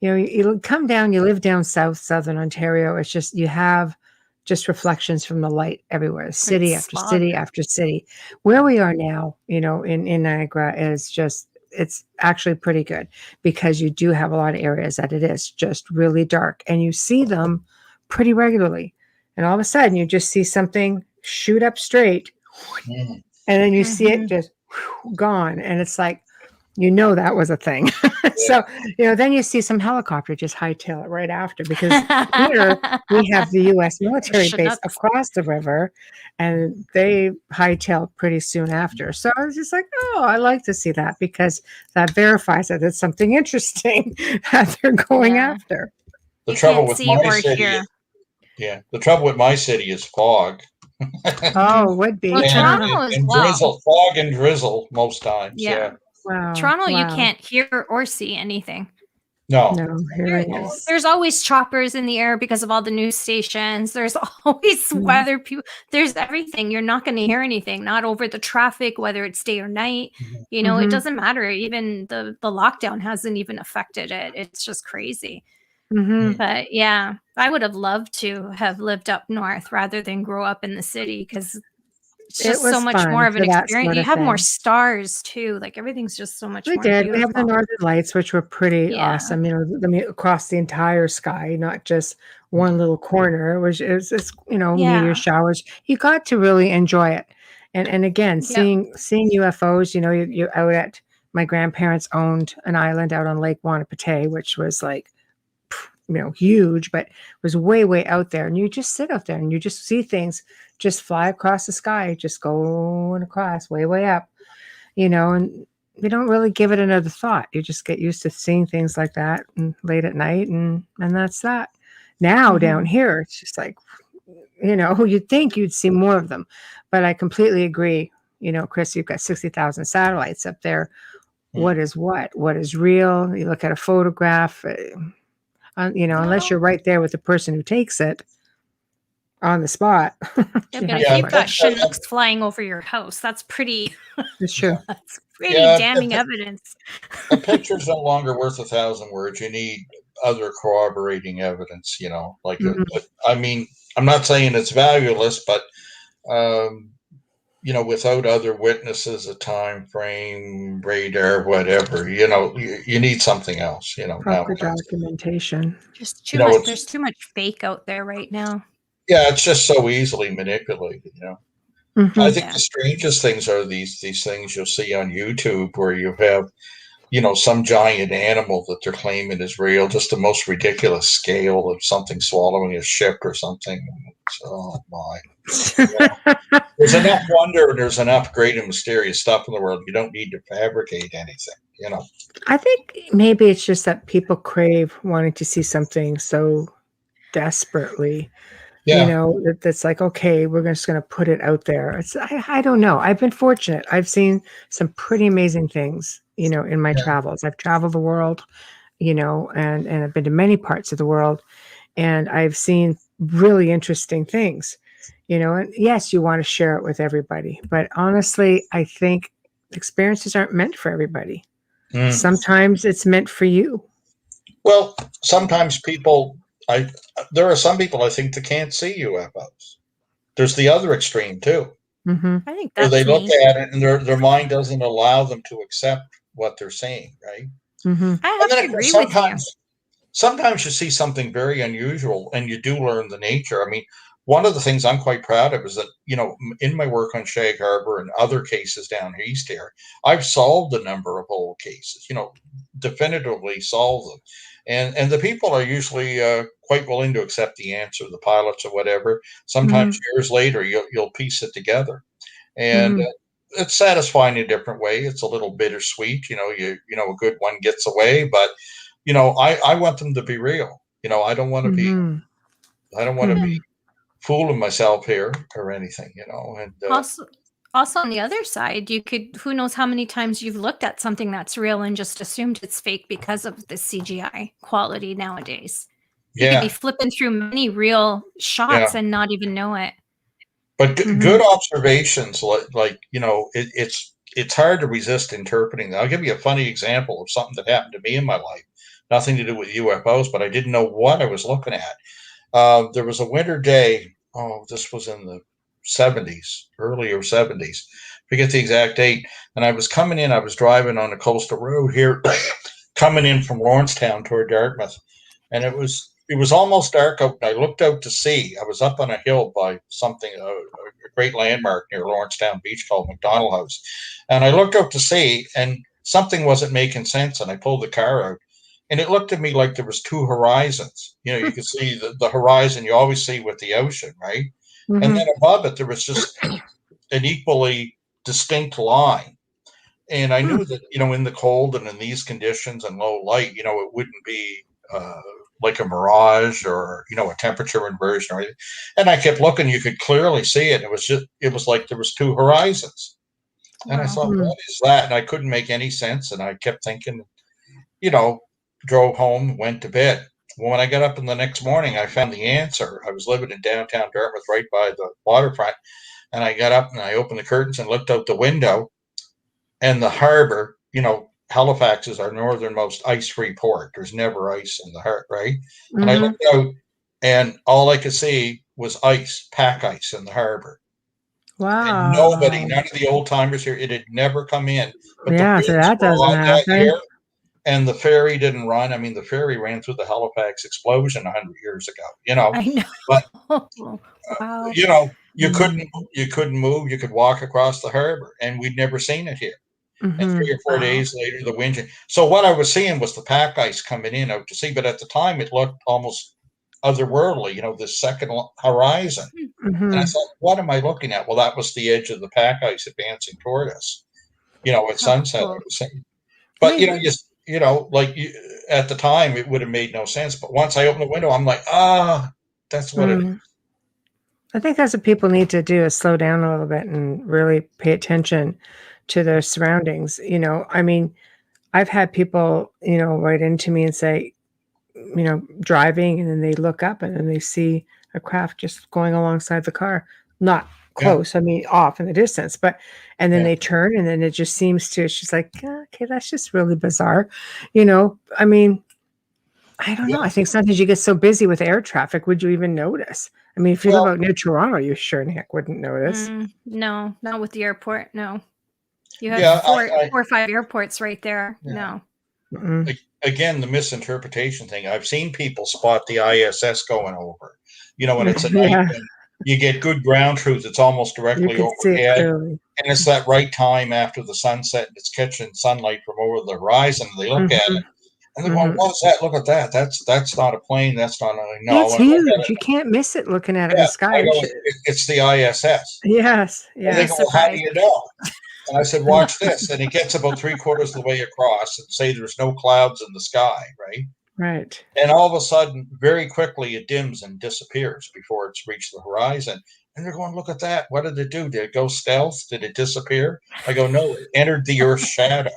You come down, you live down southern Ontario. It's just, you have just reflections from the light everywhere, city after city after city. Where we are now, in Niagara is just, it's actually pretty good because you do have a lot of areas that it is just really dark and you see them pretty regularly. And all of a sudden you just see something shoot up straight and then you see it just gone. And it's like, that was a thing. So, then you see some helicopter just hightail it right after because here we have the U.S. military base across the river and they hightail pretty soon after. So I was just like, oh, I like to see that because that verifies that it's something interesting that they're going after. The trouble with my city the trouble with my city is fog. Oh, would be. And drizzle, fog and drizzle most times. Yeah. Wow. Toronto, you can't hear or see anything. No. No, here he is. There's always choppers in the air because of all the news stations. There's always weather people. There's everything. You're not going to hear anything, not over the traffic, whether it's day or night. You know, it doesn't matter. Even the lockdown hasn't even affected it. It's just crazy. But yeah, I would have loved to have lived up north rather than grow up in the city, because it's just so much more of an experience. You have more stars too. Like everything's just so much more beautiful. We have the Northern Lights, which were pretty awesome. You know, I mean, across the entire sky, not just one little corner, which is you know, meteor showers. You got to really enjoy it. And again, seeing UFOs. You know, you're out at my grandparents owned an island out on Lake Wanapitei, which was like, you know, huge, but was way out there. And you just sit out there and you just see things just fly across the sky, just going across way up, you know, and you don't really give it another thought. You just get used to seeing things like that and late at night, and that's that. Now down here, it's just like, you know, you'd think you'd see more of them, but I completely agree. You know, Chris, you've got 60,000 satellites up there. What is real? You look at a photograph, you know, unless you're right there with the person who takes it on the spot. But if you've got Chinooks flying over your house, that's pretty. It's true. That's pretty damning evidence. A picture's no longer worth 1,000 words. You need other corroborating evidence. You know, like I mean, I'm not saying it's valueless, but you know, without other witnesses, a time frame, radar, whatever, you know, you need something else, you know. Proper documentation. Just too much. There's too much fake out there right now. Yeah, it's just so easily manipulated, you know. I think the strangest things are these things you'll see on YouTube where you have, you know, some giant animal that they're claiming is real, just the most ridiculous scale of something swallowing a ship or something. Oh my. Yeah. There's enough wonder and there's enough great and mysterious stuff in the world. You don't need to fabricate anything, you know. I think maybe it's just that people crave wanting to see something so desperately. You know, that's like, okay, we're just going to put it out there. I don't know. I've been fortunate. I've seen some pretty amazing things, you know, in my travels. I've traveled the world, you know, and I've been to many parts of the world, and I've seen really interesting things, you know, and yes, you want to share it with everybody, but honestly, I think experiences aren't meant for everybody. Sometimes it's meant for you. Well, sometimes there are some people I think that can't see UFOs. There's the other extreme too. I think that's where they look at it and their mind doesn't allow them to accept what they're seeing, right? I have to agree with you. Sometimes you see something very unusual and you do learn the nature. I mean, one of the things I'm quite proud of is that, you know, in my work on Shag Harbour and other cases down east here, I've solved a number of old cases, you know, definitively solved them. And the people are usually quite willing to accept the answer, the pilots or whatever. Sometimes years later, you'll piece it together. And it's satisfying in a different way. It's a little bittersweet. You know, you know, a good one gets away, but, you know, I want them to be real. You know, I don't want to be fooling myself here or anything, you know. And also on the other side, who knows how many times you've looked at something that's real and just assumed it's fake because of the CGI quality nowadays. You could be flipping through many real shots and not even know it. But good observations, like you know, it's hard to resist interpreting that. I'll give you a funny example of something that happened to me in my life. Nothing to do with UFOs, but I didn't know what I was looking at. There was a winter day. Oh, this was in the 70s, earlier 70s. Forget the exact date. And I was coming in. I was driving on a coastal road here, coming in from Lawrencetown toward Dartmouth, and it was almost dark out. I looked out to sea. I was up on a hill by something, a great landmark near Lawrencetown Beach called McDonald House. And I looked out to sea and something wasn't making sense. And I pulled the car out and it looked at me like there was two horizons. You know, you could see the horizon you always see with the ocean, right? And then above it, there was just an equally distinct line. And I knew that, you know, in the cold and in these conditions and low light, you know, it wouldn't be like a mirage or, you know, a temperature inversion or anything. And I kept looking, you could clearly see it. It was like there was two horizons. And I thought, what is that? And I couldn't make any sense. And I kept thinking, you know, drove home, went to bed. Well, when I got up in the next morning, I found the answer. I was living in downtown Dartmouth, right by the waterfront, and I got up and I opened the curtains and looked out the window, and the harbor. Halifax is our northernmost ice-free port. There's never ice in the harbor, right? And I Mhm. looked out, and all I could see was ice, pack ice in the harbor. And nobody, Wow. none of the old timers here, it had never come in. But the Yeah, so winds that were doesn't on that happen. year, and the ferry didn't run. I mean, the ferry ran through the Halifax explosion 100 years ago. I But know. Wow. you Mm. couldn't move. You could walk across the harbor, and we'd never seen it here. And 3 Mhm. or 4 Wow. days later, the wind. So what I was seeing was the pack ice coming in out to sea, but at the time it looked almost otherworldly. This second horizon. And I Mhm. thought, what am I looking at? Well, that was the edge of the pack ice advancing toward us. At How sunset, I cool. was saying. I But think at the time, it would have made no sense. But once I opened the window, I'm like, that's what it is. I think that's what people need to do is slow down a little bit and really pay attention to their surroundings. I mean, I've had people, write into me and say, driving, and then they look up and then they see a craft just going alongside the car, not Yeah, close, I mean, off in the distance, and then yeah, they turn and then it just seems to, she's like, "Yeah, okay, that's just really bizarre." I mean, I don't know. yeah. I think sometimes you get so busy with air traffic, would you even notice? I mean, if you live Well, out near Toronto, you sure in heck wouldn't notice. No, not with the airport. No. You have yeah, four or five airports right there. yeah. No. Mm-mm. Again, the misinterpretation thing. I've seen people spot the ISS going over. When it's a night Yeah, when you get good ground truth, it's almost you directly could see it overhead. clearly. And it's that right time after the sunset, and it's catching sunlight from over the horizon. And they look at Hmm. it and they're going, Hmm. "What's that? Look at that. That's not a plane. That's not a no." It's And I look at huge. it, You can't miss it looking at it in yeah, the sky. I go, It's the ISS." Yes, And they Big go, yes. "Well, how do surprise. you know?" And I said, "Watch this." And he gets about 3/4 of the way across and say there's no clouds in the sky, right? Right. And all of a sudden, very quickly, it dims and disappears before it's reached the horizon. And they're going, "Look at that. What did it do? Did it go stealth? Did it disappear?" I go, "No, it entered the Earth's shadow."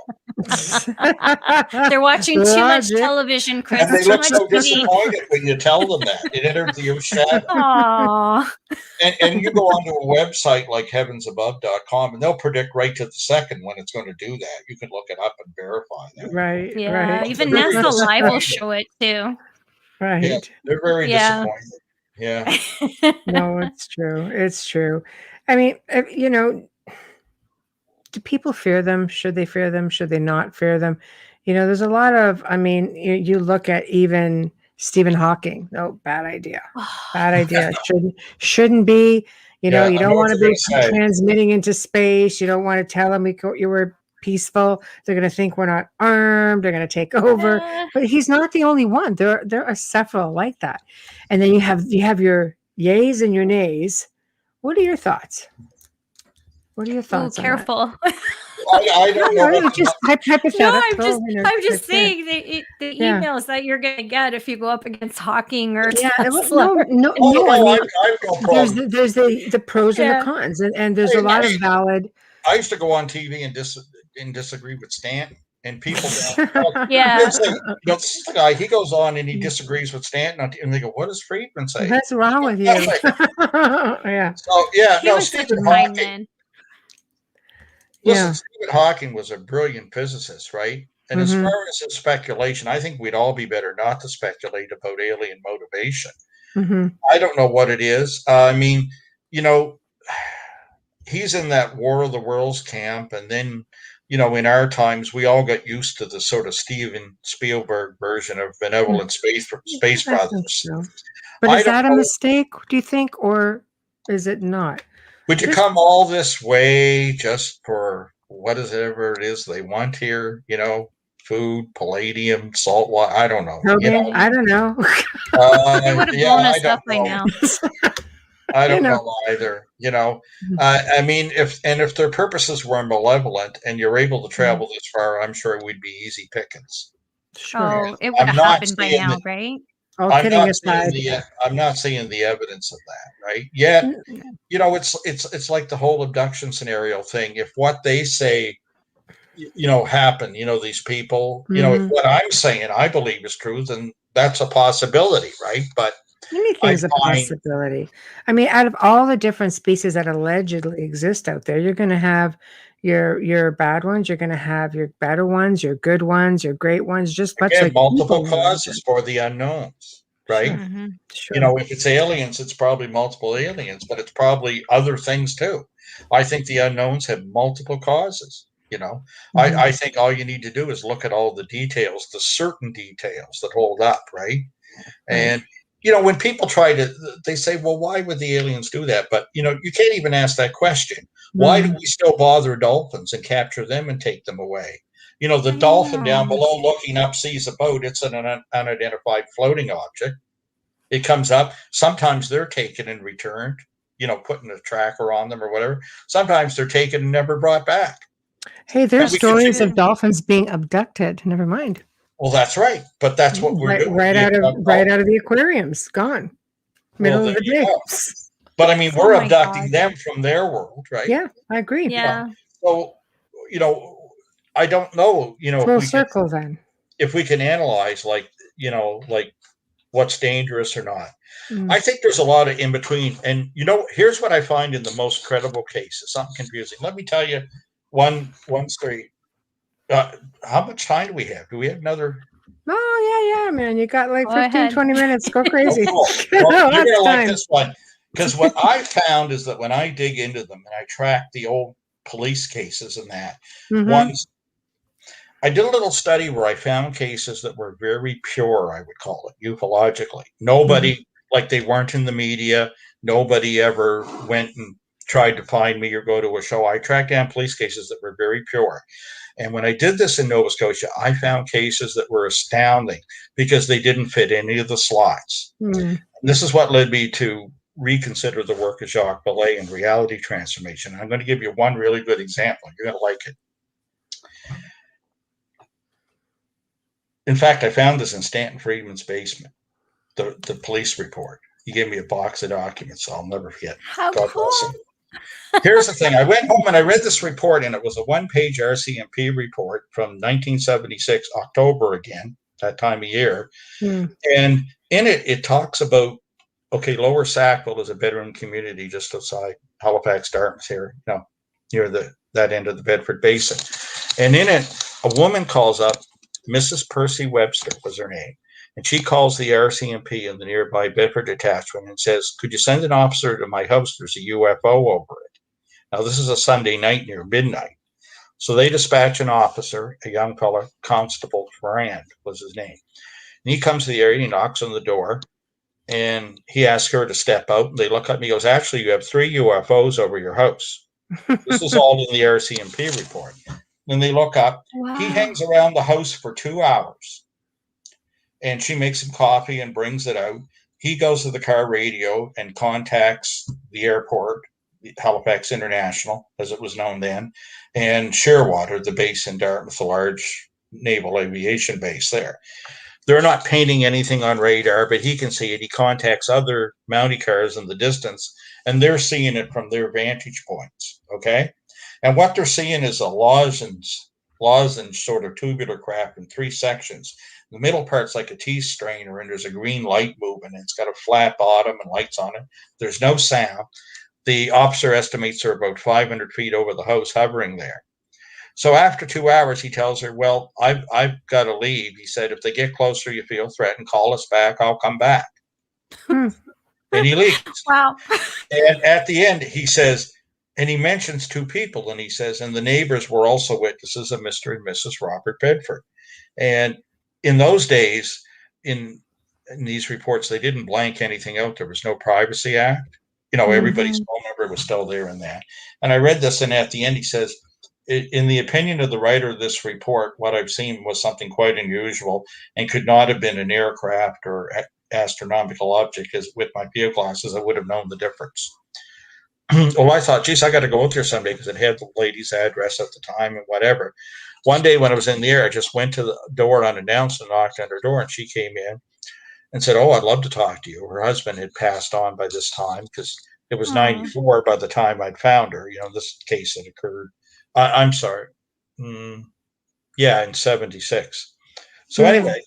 They're watching too much Logic. television, And Chris. they Too look much so TV. disappointed when you tell them that. It entered the Earth's shadow. Aw. And you go onto a website like heavensabove.com, and they'll predict right to the second when it's going to do that. You can look it up and verify that. Right, Yeah. right. But they're Even very NASA Live will disappointed. show it too. Yeah, Right. they're very Yeah. disappointed. Yeah. No, it's true. It's true. I mean, do people fear them? Should they fear them? Should they not fear them? There's a lot of, I mean, you look at even Stephen Hawking. Oh, bad idea. Bad idea. Shouldn't be. Yeah, You I know don't what want to you're going be to say. transmitting into space. You don't want to tell them you were peaceful. They're going to think we're not armed. They're going to take over. Uh, But he's not the only one. There are several like that. And then you have your yays and your nays. What are your thoughts? What are your ooh, thoughts on that? careful. I don't know No, what it's just the, No, I'm hypothetical. just I'm Right just there. saying the Yeah. emails that you're gonna get if you go up against Hawking or Yeah. Tesla. No, no, oh no. I no, mean, I've no there's problem. the pros and the Yeah. cons, and there's a Hey, lot of valid. I used to go on TV and disagree with Stanton, and people they'll Yeah. say, this is the guy. He goes on and he disagrees with Stanton, and they go, "What does Friedman say?" What's wrong with you? Nothing. Yeah. So yeah, He no, was such Stephen a kind Hawking. man. Listen, Yeah. Stephen Hawking was a brilliant physicist, right? And as Mm-hmm. far as his speculation, I think we'd all be better not to speculate about alien motivation. Mm-hmm. I don't know what it is. I mean, you know, he's in that War of the Worlds camp, and then, in our times, we all got used to the sort of Steven Spielberg version of benevolent space I think brothers. so. But I is don't that a know. mistake, do you think, or is it not? Would you Just come all this way just for whatever it is they want here? Food, palladium, salt water. I don't know. Rogan? I don't know. They would have Yeah, blown I us don't up by know. now. I you don't know. know either. I mean, if their purposes were malevolent and you're able to travel this far, I'm sure it would be easy pickings. Sure. Oh, it would I'm have not happened by seeing now, the, right? All I'm kidding not seeing aside. the I'm not seeing the evidence of that, right? Yet, it's like the whole abduction scenario thing. If what they say happen. These people, if Mhm. what I'm saying I believe is true, then that's a possibility, right? But I Anything's a find, possibility. I mean, out of all the different species that allegedly exist out there, you're going to have your bad ones, you're going to have your better ones, your good ones, your great ones, just much again, like multiple people causes imagine. for the unknowns, right? Sure, Mhm. sure. If it's aliens, it's probably multiple aliens, but it's probably other things too. I think the unknowns have multiple causes. Mhm. I think all you need to do is look at all the details, the certain details that hold up, right? Right. And when people try to, they say, well, why would the aliens do that? But you can't even ask that question. Why do Mhm. we still bother dolphins and capture them and take them away? The I dolphin down know. below looking up sees a boat. It's an unidentified floating object. It comes up. Sometimes they're taken and returned, putting a tracker on them or whatever. Sometimes they're taken and never brought back. Hey, And there's we stories of True. dolphins being abducted. Never mind. well, that's right. But that's what we're Right, doing. We abduct right dolphins. out of the aquariums, gone. Well, Middle there of the you day. go. But I mean, Oh we're my abducting God. them from their world, right? Yeah, I agree. Yeah. So, you know, I don't know, if Full we can circle then. analyze like what's dangerous or not. Mm. I think there's a lot of in between. And here's what I find in the most credible cases. Something confusing. Let me tell you one story. How much time do we have? Do we have another? Oh, yeah, man. You got like Go 15, ahead. 20 minutes. Go Oh, crazy. cool. Well, you're Lots gonna of like time. this one because what I found is that when I dig into them and I track the old police cases and that Mm-hmm. ones I did a little study where I found cases that were very pure, I would call it, ufologically. Mm-hmm. Nobody, like they weren't in the media, nobody ever went and tried to find me or go to a show. I tracked down police cases that were very pure. And when I did this in Nova Scotia, I found cases that were astounding because they didn't fit any of the slots. Mm. And this is what led me to reconsider the work of Jacques Vallée in reality transformation. I'm going to give you one really good example. You're going to like it. In fact, I found this in Stanton Friedman's basement, the police report. He gave me a box of documents I'll never forget. How God cool. bless him. Here's the thing. I went home and I read this report, and it was a one-page RCMP report from 1976, October again, that time of year. Mm. And in it, it talks about, okay, Lower Sackville is a bedroom community just outside Halifax, Dartmouth here, near that end of the Bedford Basin. And in it, a woman calls up, Mrs. Percy Webster was her name. And she calls the RCMP in the nearby Bedford detachment and says, could you send an officer to my house? There's a UFO over it. Now, this is a Sunday night near midnight. So they dispatch an officer, a young fellow, Constable Ferrand was his name. And he comes to the area, he knocks on the door, and he asks her to step out. And they look at me, he goes, actually, you have 3 UFOs over your house. This is all in the RCMP report. Then they look up. He Wow. hangs around the house for 2 hours. And she makes him coffee and brings it out. He goes to the car radio and contacts the airport, Halifax International, as it was known then, and Shearwater, the base in Dartmouth, the large naval aviation base there. They're not painting anything on radar, but he can see it. He contacts other Mountie cars in the distance, and they're seeing it from their vantage points. Okay. And what they're seeing is a lozenge sort of tubular craft in 3 sections. The middle part's like a tea strainer, and there's a green light moving. It's got a flat bottom and lights on it. There's no sound. The officer estimates they're about 500 feet over the house, hovering there. So after 2 hours, he tells her, well, I've got to leave. He said, if they get closer, you feel threatened, call us back. I'll come back. Mm. And he leaves. Wow. And at the end, he says, and he mentions 2 people, and he says, and the neighbors were also witnesses of Mr. and Mrs. Robert Bedford. And in those days, in these reports, they didn't blank anything out. There was no Privacy Act. Everybody's Mhm. phone number was still there in that. And I read this, and at the end, he says, in the opinion of the writer of this report, what I've seen was something quite unusual and could not have been an aircraft or astronomical object, because with my field glasses, I would have known the difference. Well, I thought, geez, I got to go out there someday because it had the lady's address at the time and whatever. One day when I was in the air, I just went to the door unannounced and knocked on her door, and she came in and said, oh, I'd love to talk to you. Her husband had passed on by this time because it was Oh. 94 by the time I'd found her. This case had occurred. I'm sorry, Yeah, in 76. So anyway,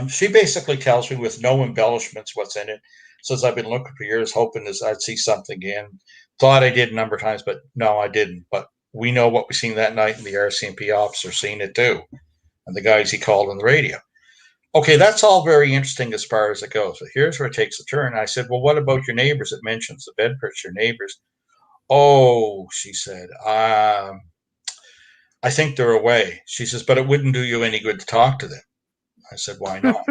she basically tells me with no embellishments what's in it. Says I've been looking for years, hoping I'd see something again. Thought I did a number of times, but no, I didn't. But we know what we seen that night, and the RCMP officer seen it too, and the guys he called on the radio. Okay, that's all very interesting as far as it goes. But here's where it takes a turn. I said, well, what about your neighbors? It mentions the Bedfords, your neighbors. Oh, she said, I think they're away. She says, but it wouldn't do you any good to talk to them. I said, why not?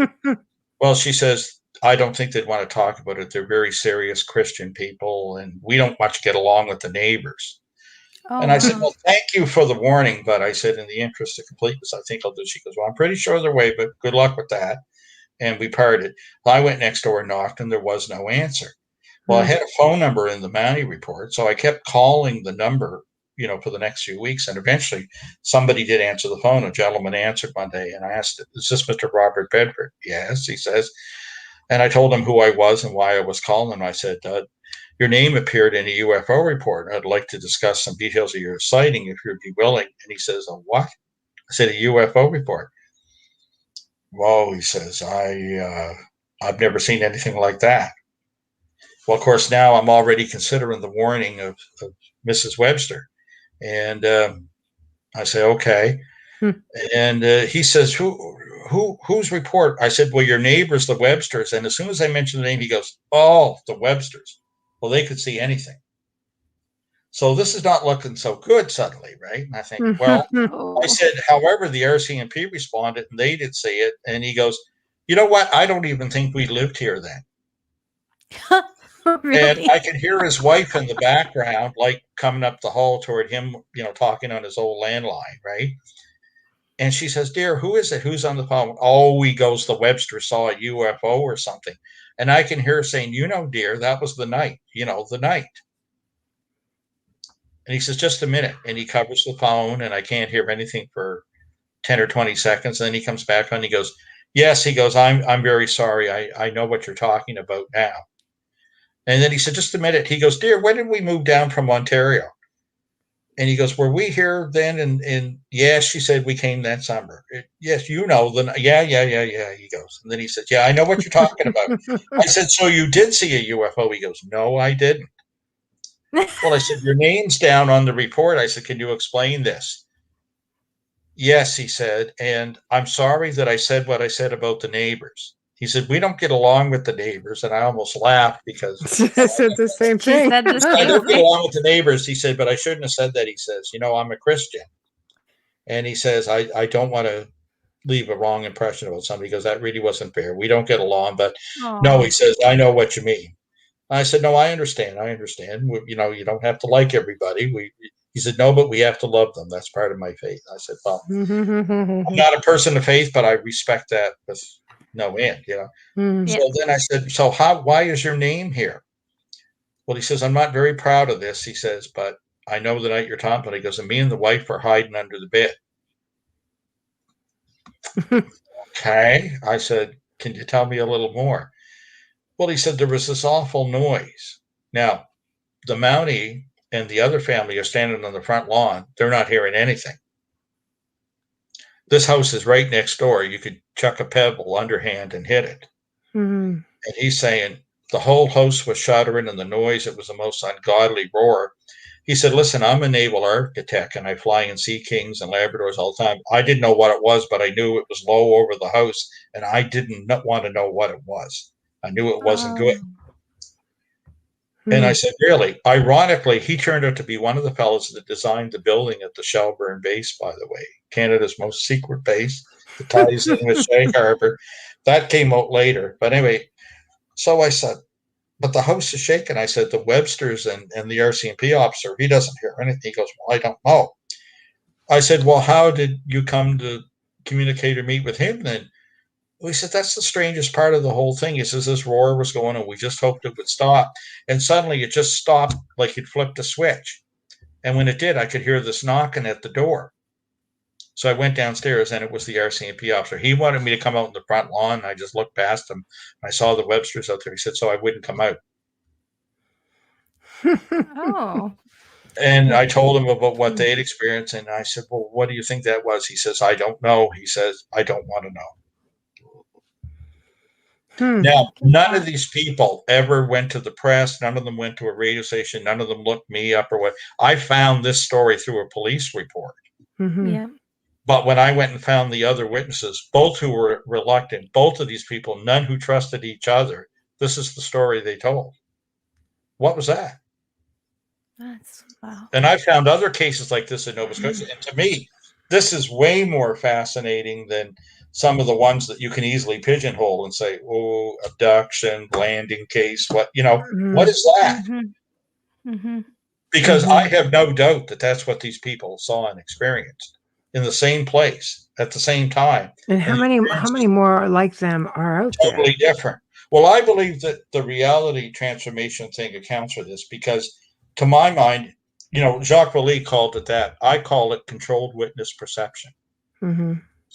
Well, she says, I don't think they'd want to talk about it. They're very serious Christian people, and we don't much get along with the neighbors. And I said, well, thank you for the warning, but I said, in the interest of completeness, I think I'll do. She goes, well, I'm pretty sure they're away, but good luck with that. And we parted. I went next door and knocked, and there was no answer. Well, I had a phone number in the Mountie report, so I kept calling the number, for the next few weeks. And eventually somebody did answer the phone. A gentleman answered one day, and I asked, is this Mr. Robert Bedford? Yes, he says. And I told him who I was and why I was calling him. I said, your name appeared in a UFO report. I'd like to discuss some details of your sighting if you'd be willing. And he says, a what? I said, a UFO report. Whoa, he says, I've never seen anything like that. Well, of course, now I'm already considering the warning of Mrs. Webster. And I say, okay. And he says, whose report? I said, well, your neighbors, the Websters. And as soon as I mentioned the name, he goes, oh, the Websters. Well, they could see anything. So this is not looking so good suddenly, right? And I think, well, I said, however, the RCMP responded and they did see it. And he goes, you know what? I don't even think we lived here then. Really? And I can hear his wife in the background, like coming up the hall toward him, talking on his old landline, right? And she says, dear, who is it? Who's on the phone? Oh, he goes, the Webster saw a UFO or something. And I can hear her saying, dear, that was the night, the night. And he says, just a minute. And he covers the phone and I can't hear anything for 10 or 20 seconds. And then he comes back on and he goes, yes, he goes, I'm very sorry. I know what you're talking about now. And then he said, just a minute. He goes, dear, when did we move down from Ontario? And he goes, were we here then? And yes, she said, we came that summer. Yes, yeah. He goes. And then he said, yeah, I know what you're talking about. I said, so you did see a UFO? He goes, no, I didn't. Well, I said, your name's down on the report. I said, can you explain this? Yes, he said, and I'm sorry that I said what I said about the neighbors. He said, we don't get along with the neighbors. And I almost laughed because I said the same thing. I don't get along with the neighbors. He said, but I shouldn't have said that. He says, I'm a Christian. And he says, I don't want to leave a wrong impression about somebody because that really wasn't fair. We don't get along. But no, he says, I know what you mean. I said, no, I understand. You don't have to like everybody. He said, no, but we have to love them. That's part of my faith. I said, well, I'm not a person of faith, but I respect that with no end, So then I said, so why is your name here? Well, he says, I'm not very proud of this. He says, but I know the night you're talking about. He goes, and me and the wife are hiding under the bed. Okay. I said, can you tell me a little more? Well, he said, there was this awful noise. Now, the Mountie and the other family are standing on the front lawn. They're not hearing anything. This house is right next door. You could chuck a pebble underhand and hit it. Mm-hmm. And he's saying the whole house was shuddering and the noise, it was the most ungodly roar. He said, listen, I'm a naval architect and I fly in Sea Kings and Labradors all the time. I didn't know what it was, but I knew it was low over the house and I didn't want to know what it was. I knew it wasn't good. And I said, really? Ironically, he turned out to be one of the fellows that designed the building at the Shelburne base, by the way, Canada's most secret base that ties in with Shag Harbour. That came out later. But anyway, so I said, but the house is shaking. I said, the Websters and the RCMP officer, he doesn't hear anything. He goes, well, I don't know. I said, well, how did you come to communicate or meet with him then? Well, he said, that's the strangest part of the whole thing. He says, this roar was going on. We just hoped it would stop. And suddenly it just stopped like he'd flipped a switch. And when it did, I could hear this knocking at the door. So I went downstairs and it was the RCMP officer. He wanted me to come out in the front lawn. And I just looked past him. I saw the Websters out there. He said, so I wouldn't come out. Oh. And I told him about what they had experienced, and I said, "Well, what do you think that was?" He says, "I don't know." He says, "I don't want to know." Now, none of these people ever went to the press. None of them went to a radio station. None of them looked me up or what. I found this story through a police report. Yeah. But when I went and found the other witnesses, both who were reluctant, both of these people, none who trusted each other, this is the story they told. What was that? That's wow. And I found other cases like this in Nova Scotia. And to me, this is way more fascinating than some of the ones that you can easily pigeonhole and say, oh, abduction, landing case, what is that? Because I have no doubt that that's what these people saw and experienced in the same place at the same time. And how many more like them are out there? Totally different. Well, I believe that the reality transformation thing accounts for this because, to my mind, Jacques Vallée called it that. I call it controlled witness perception.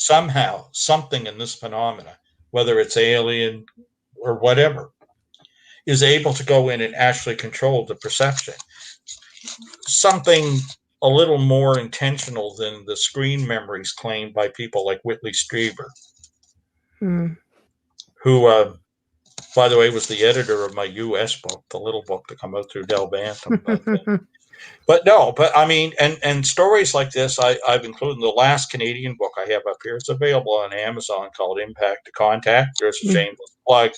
Somehow, something in this phenomena, whether it's alien or whatever, is able to go in and actually control the perception. Something a little more intentional than the screen memories claimed by people like Whitley Strieber, who, by the way, was the editor of my U.S. book, the little book that come out through Del Bantam. But I mean, and stories like this, I've included in the last Canadian book I have up here. It's available on Amazon called Impact to Contact. There's a shameless plug.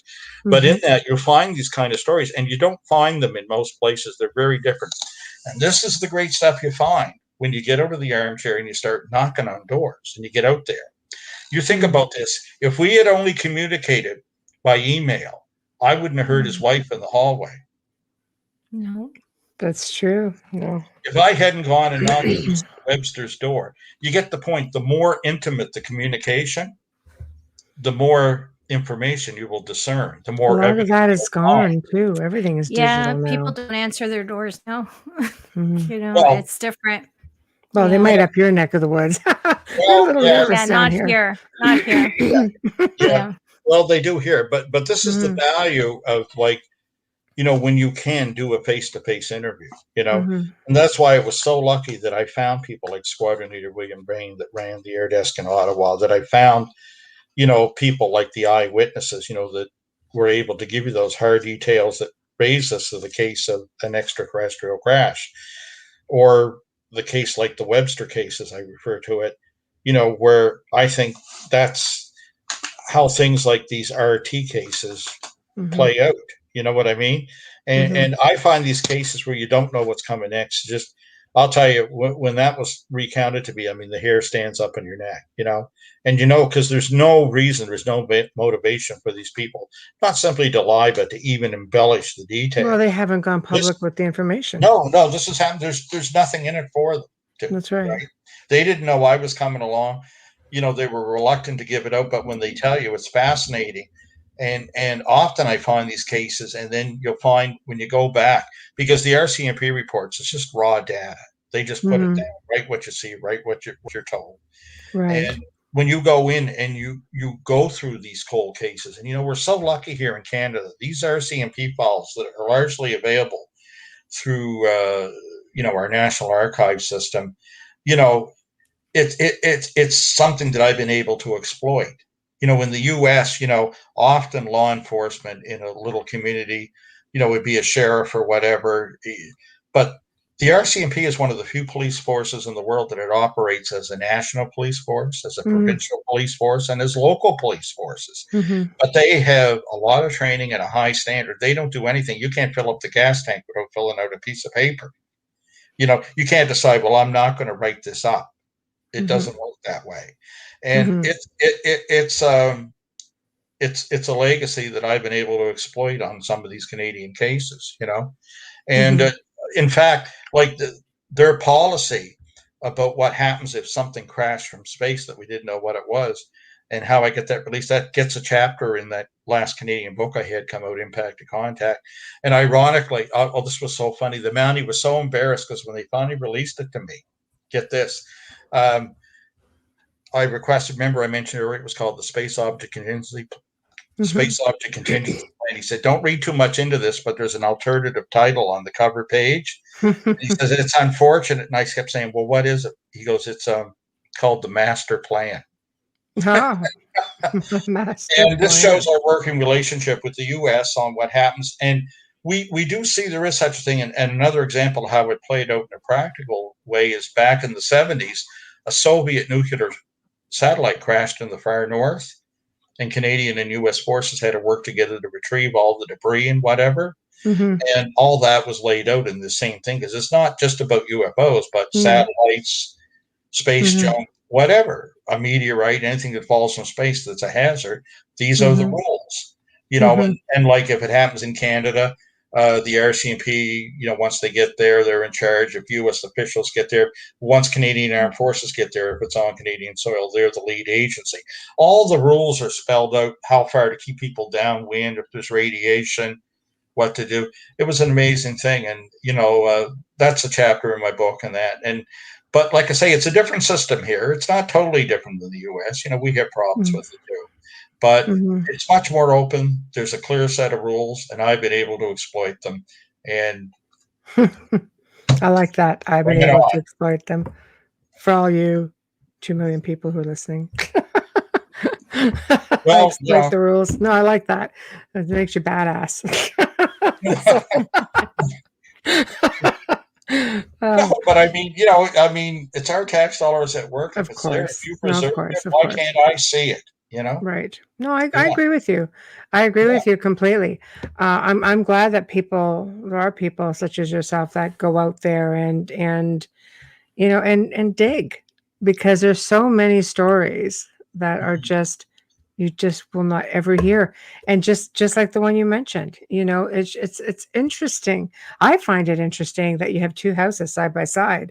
But in that, you'll find these kind of stories, and you don't find them in most places. They're very different. And this is the great stuff you find when you get out of the armchair and you start knocking on doors and you get out there. You think about this. If we had only communicated by email, I wouldn't have heard his wife in the hallway. No. That's true. No. If I hadn't gone and knocked on Webster's door, you get the point. The more intimate the communication, the more information you will discern. The more a lot of that is gone too. Everything is digital now. People don't answer their doors now. It's different. Well, they might up your neck of the woods. Not here. Not here. Yeah. Well, they do here, but this is the value of when you can do a face-to-face interview, and that's why it was so lucky that I found people like Squadron Leader William Bain that ran the air desk in Ottawa, that I found, people like the eyewitnesses, that were able to give you those hard details that raised us to the case of an extraterrestrial crash, or the case like the Webster case, as I refer to it, where I think that's how things like these RT cases play out. You know what I mean? And I find these cases where you don't know what's coming next. Just, I'll tell you, when that was recounted to me, I mean, the hair stands up on your neck, and because there's no reason, there's no motivation for these people, not simply to lie, but to even embellish the details. Well, they haven't gone public with the information. No, this has happened. There's nothing in it for them. That's right. They didn't know I was coming along. They were reluctant to give it out, but when they tell you, it's fascinating. And often I find these cases, and then you'll find when you go back, because the RCMP reports, it's just raw data. They just put it down, write what you see, write what you're told. Right. And when you go in and you go through these cold cases, and we're so lucky here in Canada, these RCMP files that are largely available through our National Archive system, it's something that I've been able to exploit. In the U.S., often law enforcement in a little community, would be a sheriff or whatever. But the RCMP is one of the few police forces in the world that it operates as a national police force, as a provincial police force, and as local police forces. But they have a lot of training and a high standard. They don't do anything. You can't fill up the gas tank without filling out a piece of paper. You can't decide, well, I'm not going to write this up. It doesn't work that way. And it's a legacy that I've been able to exploit on some of these Canadian cases, and in fact, like their policy about what happens if something crashed from space that we didn't know what it was, and how I get that released, that gets a chapter in that last Canadian book I had come out, Impact to Contact. And ironically, this was so funny. The Mountie was so embarrassed because when they finally released it to me, get this. I requested, remember I mentioned earlier, it was called the Space Object Contingency Space Object Contingency Plan. He said, don't read too much into this, but there's an alternative title on the cover page. He says, it's unfortunate. And I kept saying, well, what is it? He goes, it's called the Master Plan. Oh, master And this plan. shows our working relationship with the U.S. on what happens. And we do see there is such a thing. And another example of how it played out in a practical way is back in the 70s, a Soviet nuclear satellite crashed in the far north, and Canadian and U.S. forces had to work together to retrieve all the debris and whatever. Mm-hmm. And all that was laid out in the same thing, because it's not just about UFOs, but satellites, space junk, whatever, a meteorite, anything that falls from space that's a hazard. These are the rules, and like if it happens in Canada, the RCMP, once they get there, they're in charge. If U.S. officials get there, once Canadian Armed Forces get there, if it's on Canadian soil, they're the lead agency. All the rules are spelled out, how far to keep people downwind, if there's radiation, what to do. It was an amazing thing. And, that's a chapter in my book and that. But like I say, it's a different system here. It's not totally different than the U.S. We have problems with it too. But it's much more open. There's a clear set of rules, and I've been able to exploit them. And I like that. I've been able to exploit them. For all you 2 million people who are listening. I exploit the rules. No, I like that. It makes you badass. No, but I mean, it's our tax dollars at work. If it's there, if you preserve it, why can't I see it? Right. No, I agree with you. I agree with you completely. I'm glad that there are people such as yourself that go out there and dig, because there's so many stories that are you just will not ever hear. And just like the one you mentioned, it's interesting. I find it interesting that you have two houses side by side,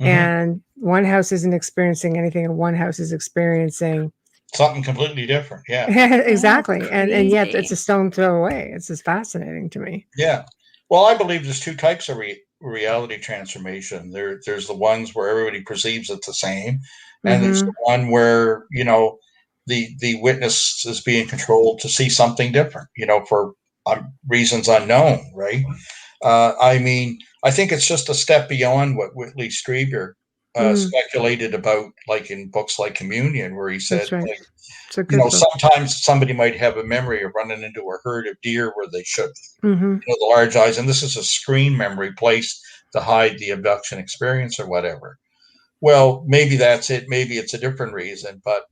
and one house isn't experiencing anything and one house is experiencing something completely different. Yeah. Exactly. And yet it's a stone throw away. It's just fascinating to me. Yeah. Well, I believe there's two types of reality transformation. There's the ones where everybody perceives it the same, and there's the one where the witness is being controlled to see something different, for reasons unknown, right? I think it's just a step beyond what Whitley Strieber speculated about, like in books like Communion, where he said, sometimes somebody might have a memory of running into a herd of deer where they shouldn't, the large eyes, and this is a screen memory placed to hide the abduction experience or whatever. Well, maybe that's it. Maybe it's a different reason, but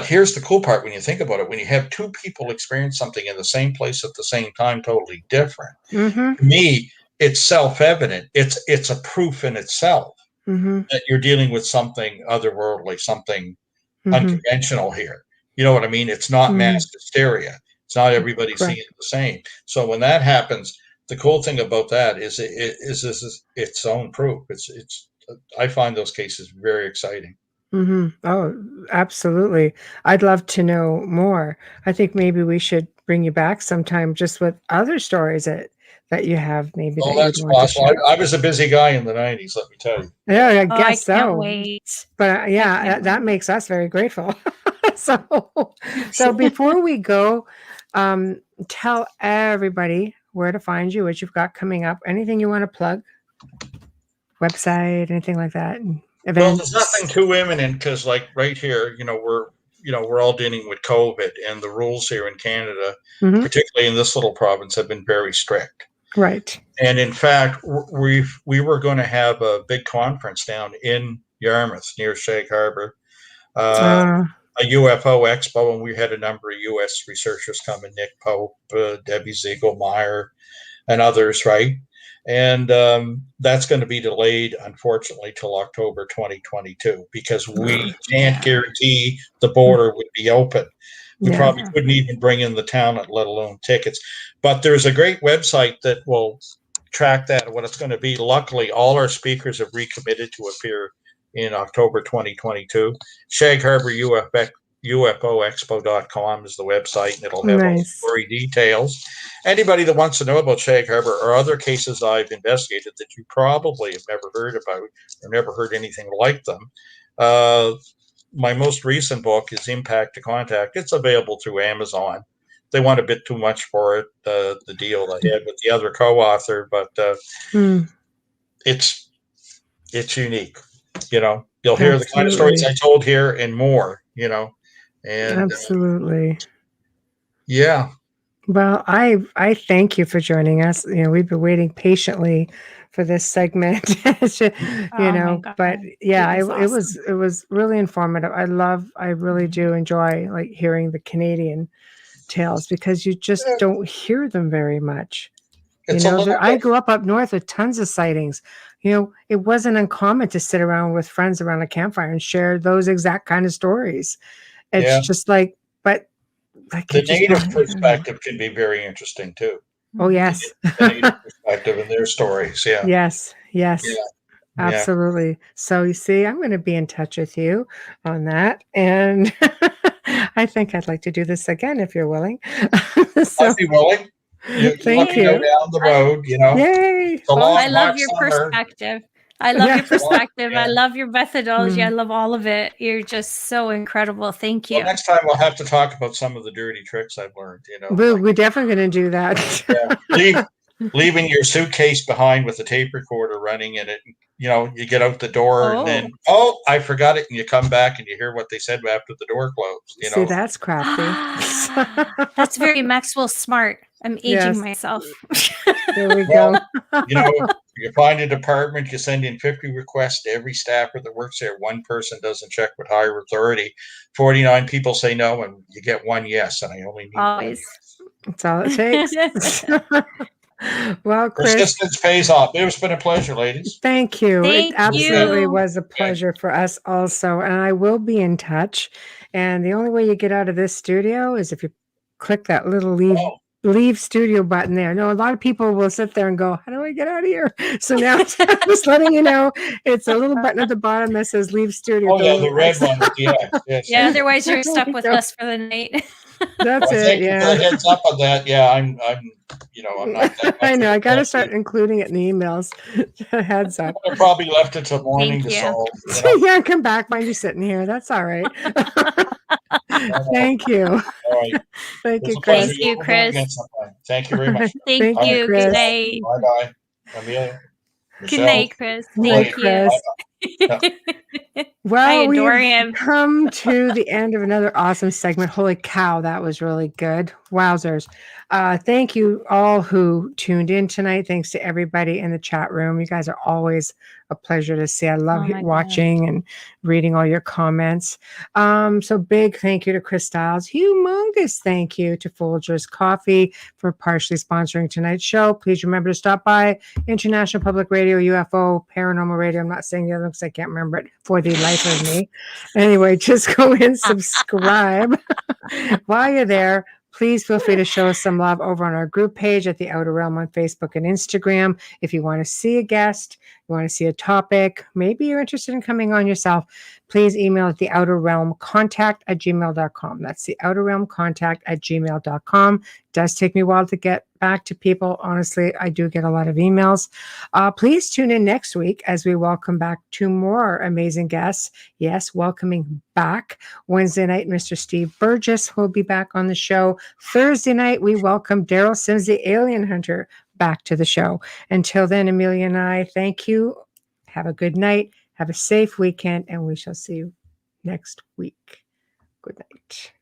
here's the cool part when you think about it. When you have two people experience something in the same place at the same time, totally different, to me, it's self-evident. It's a proof in itself that you're dealing with something otherworldly, something unconventional here. You know what I mean? It's not mass hysteria. It's not everybody seeing it the same. So when that happens, the cool thing about that is this is its own proof. I find those cases very exciting. Oh, absolutely. I'd love to know more. I think maybe we should bring you back sometime just with other stories that you have maybe. Oh, that's possible. I was a busy guy in the 90s, let me tell you. Yeah, I guess so. I can't wait. But that makes us very grateful. So before we go, tell everybody where to find you, what you've got coming up, anything you want to plug, website, anything like that. Events. Well, there's nothing too imminent because, like, right here, we're all dealing with COVID, and the rules here in Canada, particularly in this little province, have been very strict. Right. And in fact, we were going to have a big conference down in Yarmouth near Shag Harbour, a UFO expo, and we had a number of U.S. researchers coming, Nick Pope, Debbie Ziegelmeyer, and others, right? And that's going to be delayed, unfortunately, till October 2022 because we can't guarantee the border would be open. We probably couldn't even bring in the talent, let alone tickets. But there's a great website that will track that, what it's going to be. Luckily, all our speakers have recommitted to appear in October 2022. Shag Harbour UFOexpo.com is the website, and it'll have all the story details. Anybody that wants to know about Shag Harbour or other cases I've investigated that you probably have never heard about or never heard anything like them, my most recent book is Impact to Contact. It's available through Amazon. They want a bit too much for it, the deal I had with the other co-author, but it's unique. You'll hear the kind of stories I told here and more. And absolutely. Yeah. Well, I thank you for joining us. We've been waiting patiently for this segment, but yeah, awesome. it was really informative. I really do enjoy like hearing the Canadian tales because you just don't hear them very much. I grew up north with tons of sightings. It wasn't uncommon to sit around with friends around a campfire and share those exact kind of stories. It's just like, but the native perspective can be very interesting too. Oh, yes. The native perspective and their stories. Yeah. Yes. Absolutely. So you see, I'm going to be in touch with you on that. And I think I'd like to do this again if you're willing. I'd be willing. Thank you. Go down the road, Yay. I love your perspective. I love your perspective. I love your methodology. I love all of it. You're just so incredible. Thank you. Well, next time we'll have to talk about some of the dirty tricks I've learned. We're definitely going to do that. Leaving your suitcase behind with the tape recorder running in it. You get out the door and then, I forgot it. And you come back and you hear what they said after the door closed. See, that's crafty. That's very Maxwell Smart. I'm aging myself. There we go. You find a department, you send in 50 requests to every staffer that works there. One person doesn't check with higher authority. 49 people say no, and you get one yes. And I only need always. That's all it takes. Well, Chris, persistence pays off. It's been a pleasure, ladies. Thank you. It absolutely was a pleasure for us also. And I will be in touch. And the only way you get out of this studio is if you click that little leave studio button there. No, a lot of people will sit there and go, how do I get out of here? So now I'm just letting you know, it's a little button at the bottom that says leave studio. Oh, yeah, the red one. Yeah, otherwise you're stuck with us for the night. That's it. Thank you for the heads up on that. Yeah, I'm not that I know. I got to start including it in the emails. Heads up. I probably left it till morning to solve. Yeah, come back. Find you sitting here. That's all right. Thank you. All right. Thank you, Chris. Thank you, Chris. Thank you very much. Thank you. Chris. Good night. Bye-bye. Amelia. Good night, Chris. Thank you. Well, I adore him. Come to the end of another awesome segment. Holy cow, that was really good. Wowzers. Thank you all who tuned in tonight. Thanks to everybody in the chat room. You guys are always a pleasure to see. I love watching and reading all your comments. So big thank you to Chris Stiles. Humongous thank you to Folgers Coffee for partially sponsoring tonight's show. Please remember to stop by International Public Radio, UFO, Paranormal Radio. I'm not saying the other because I can't remember it for the life of me. Anyway, just go and subscribe. While you're there, please feel free to show us some love over on our group page at The Outer Realm on Facebook and Instagram. If you want to see a guest, you want to see a topic, maybe you're interested in coming on yourself, please email at theouterrealmcontact@gmail.com. That's theouterrealmcontact@gmail.com. It does take me a while to get back to people. Honestly, I do get a lot of emails. Please tune in next week as we welcome back two more amazing guests. Yes, welcoming back Wednesday night, Mr. Steve Burgess will be back on the show. Thursday night, we welcome Daryl Sims, the alien hunter, back to the show. Until then, Amelia and I thank you. Have a good night. Have a safe weekend, and we shall see you next week. Good night.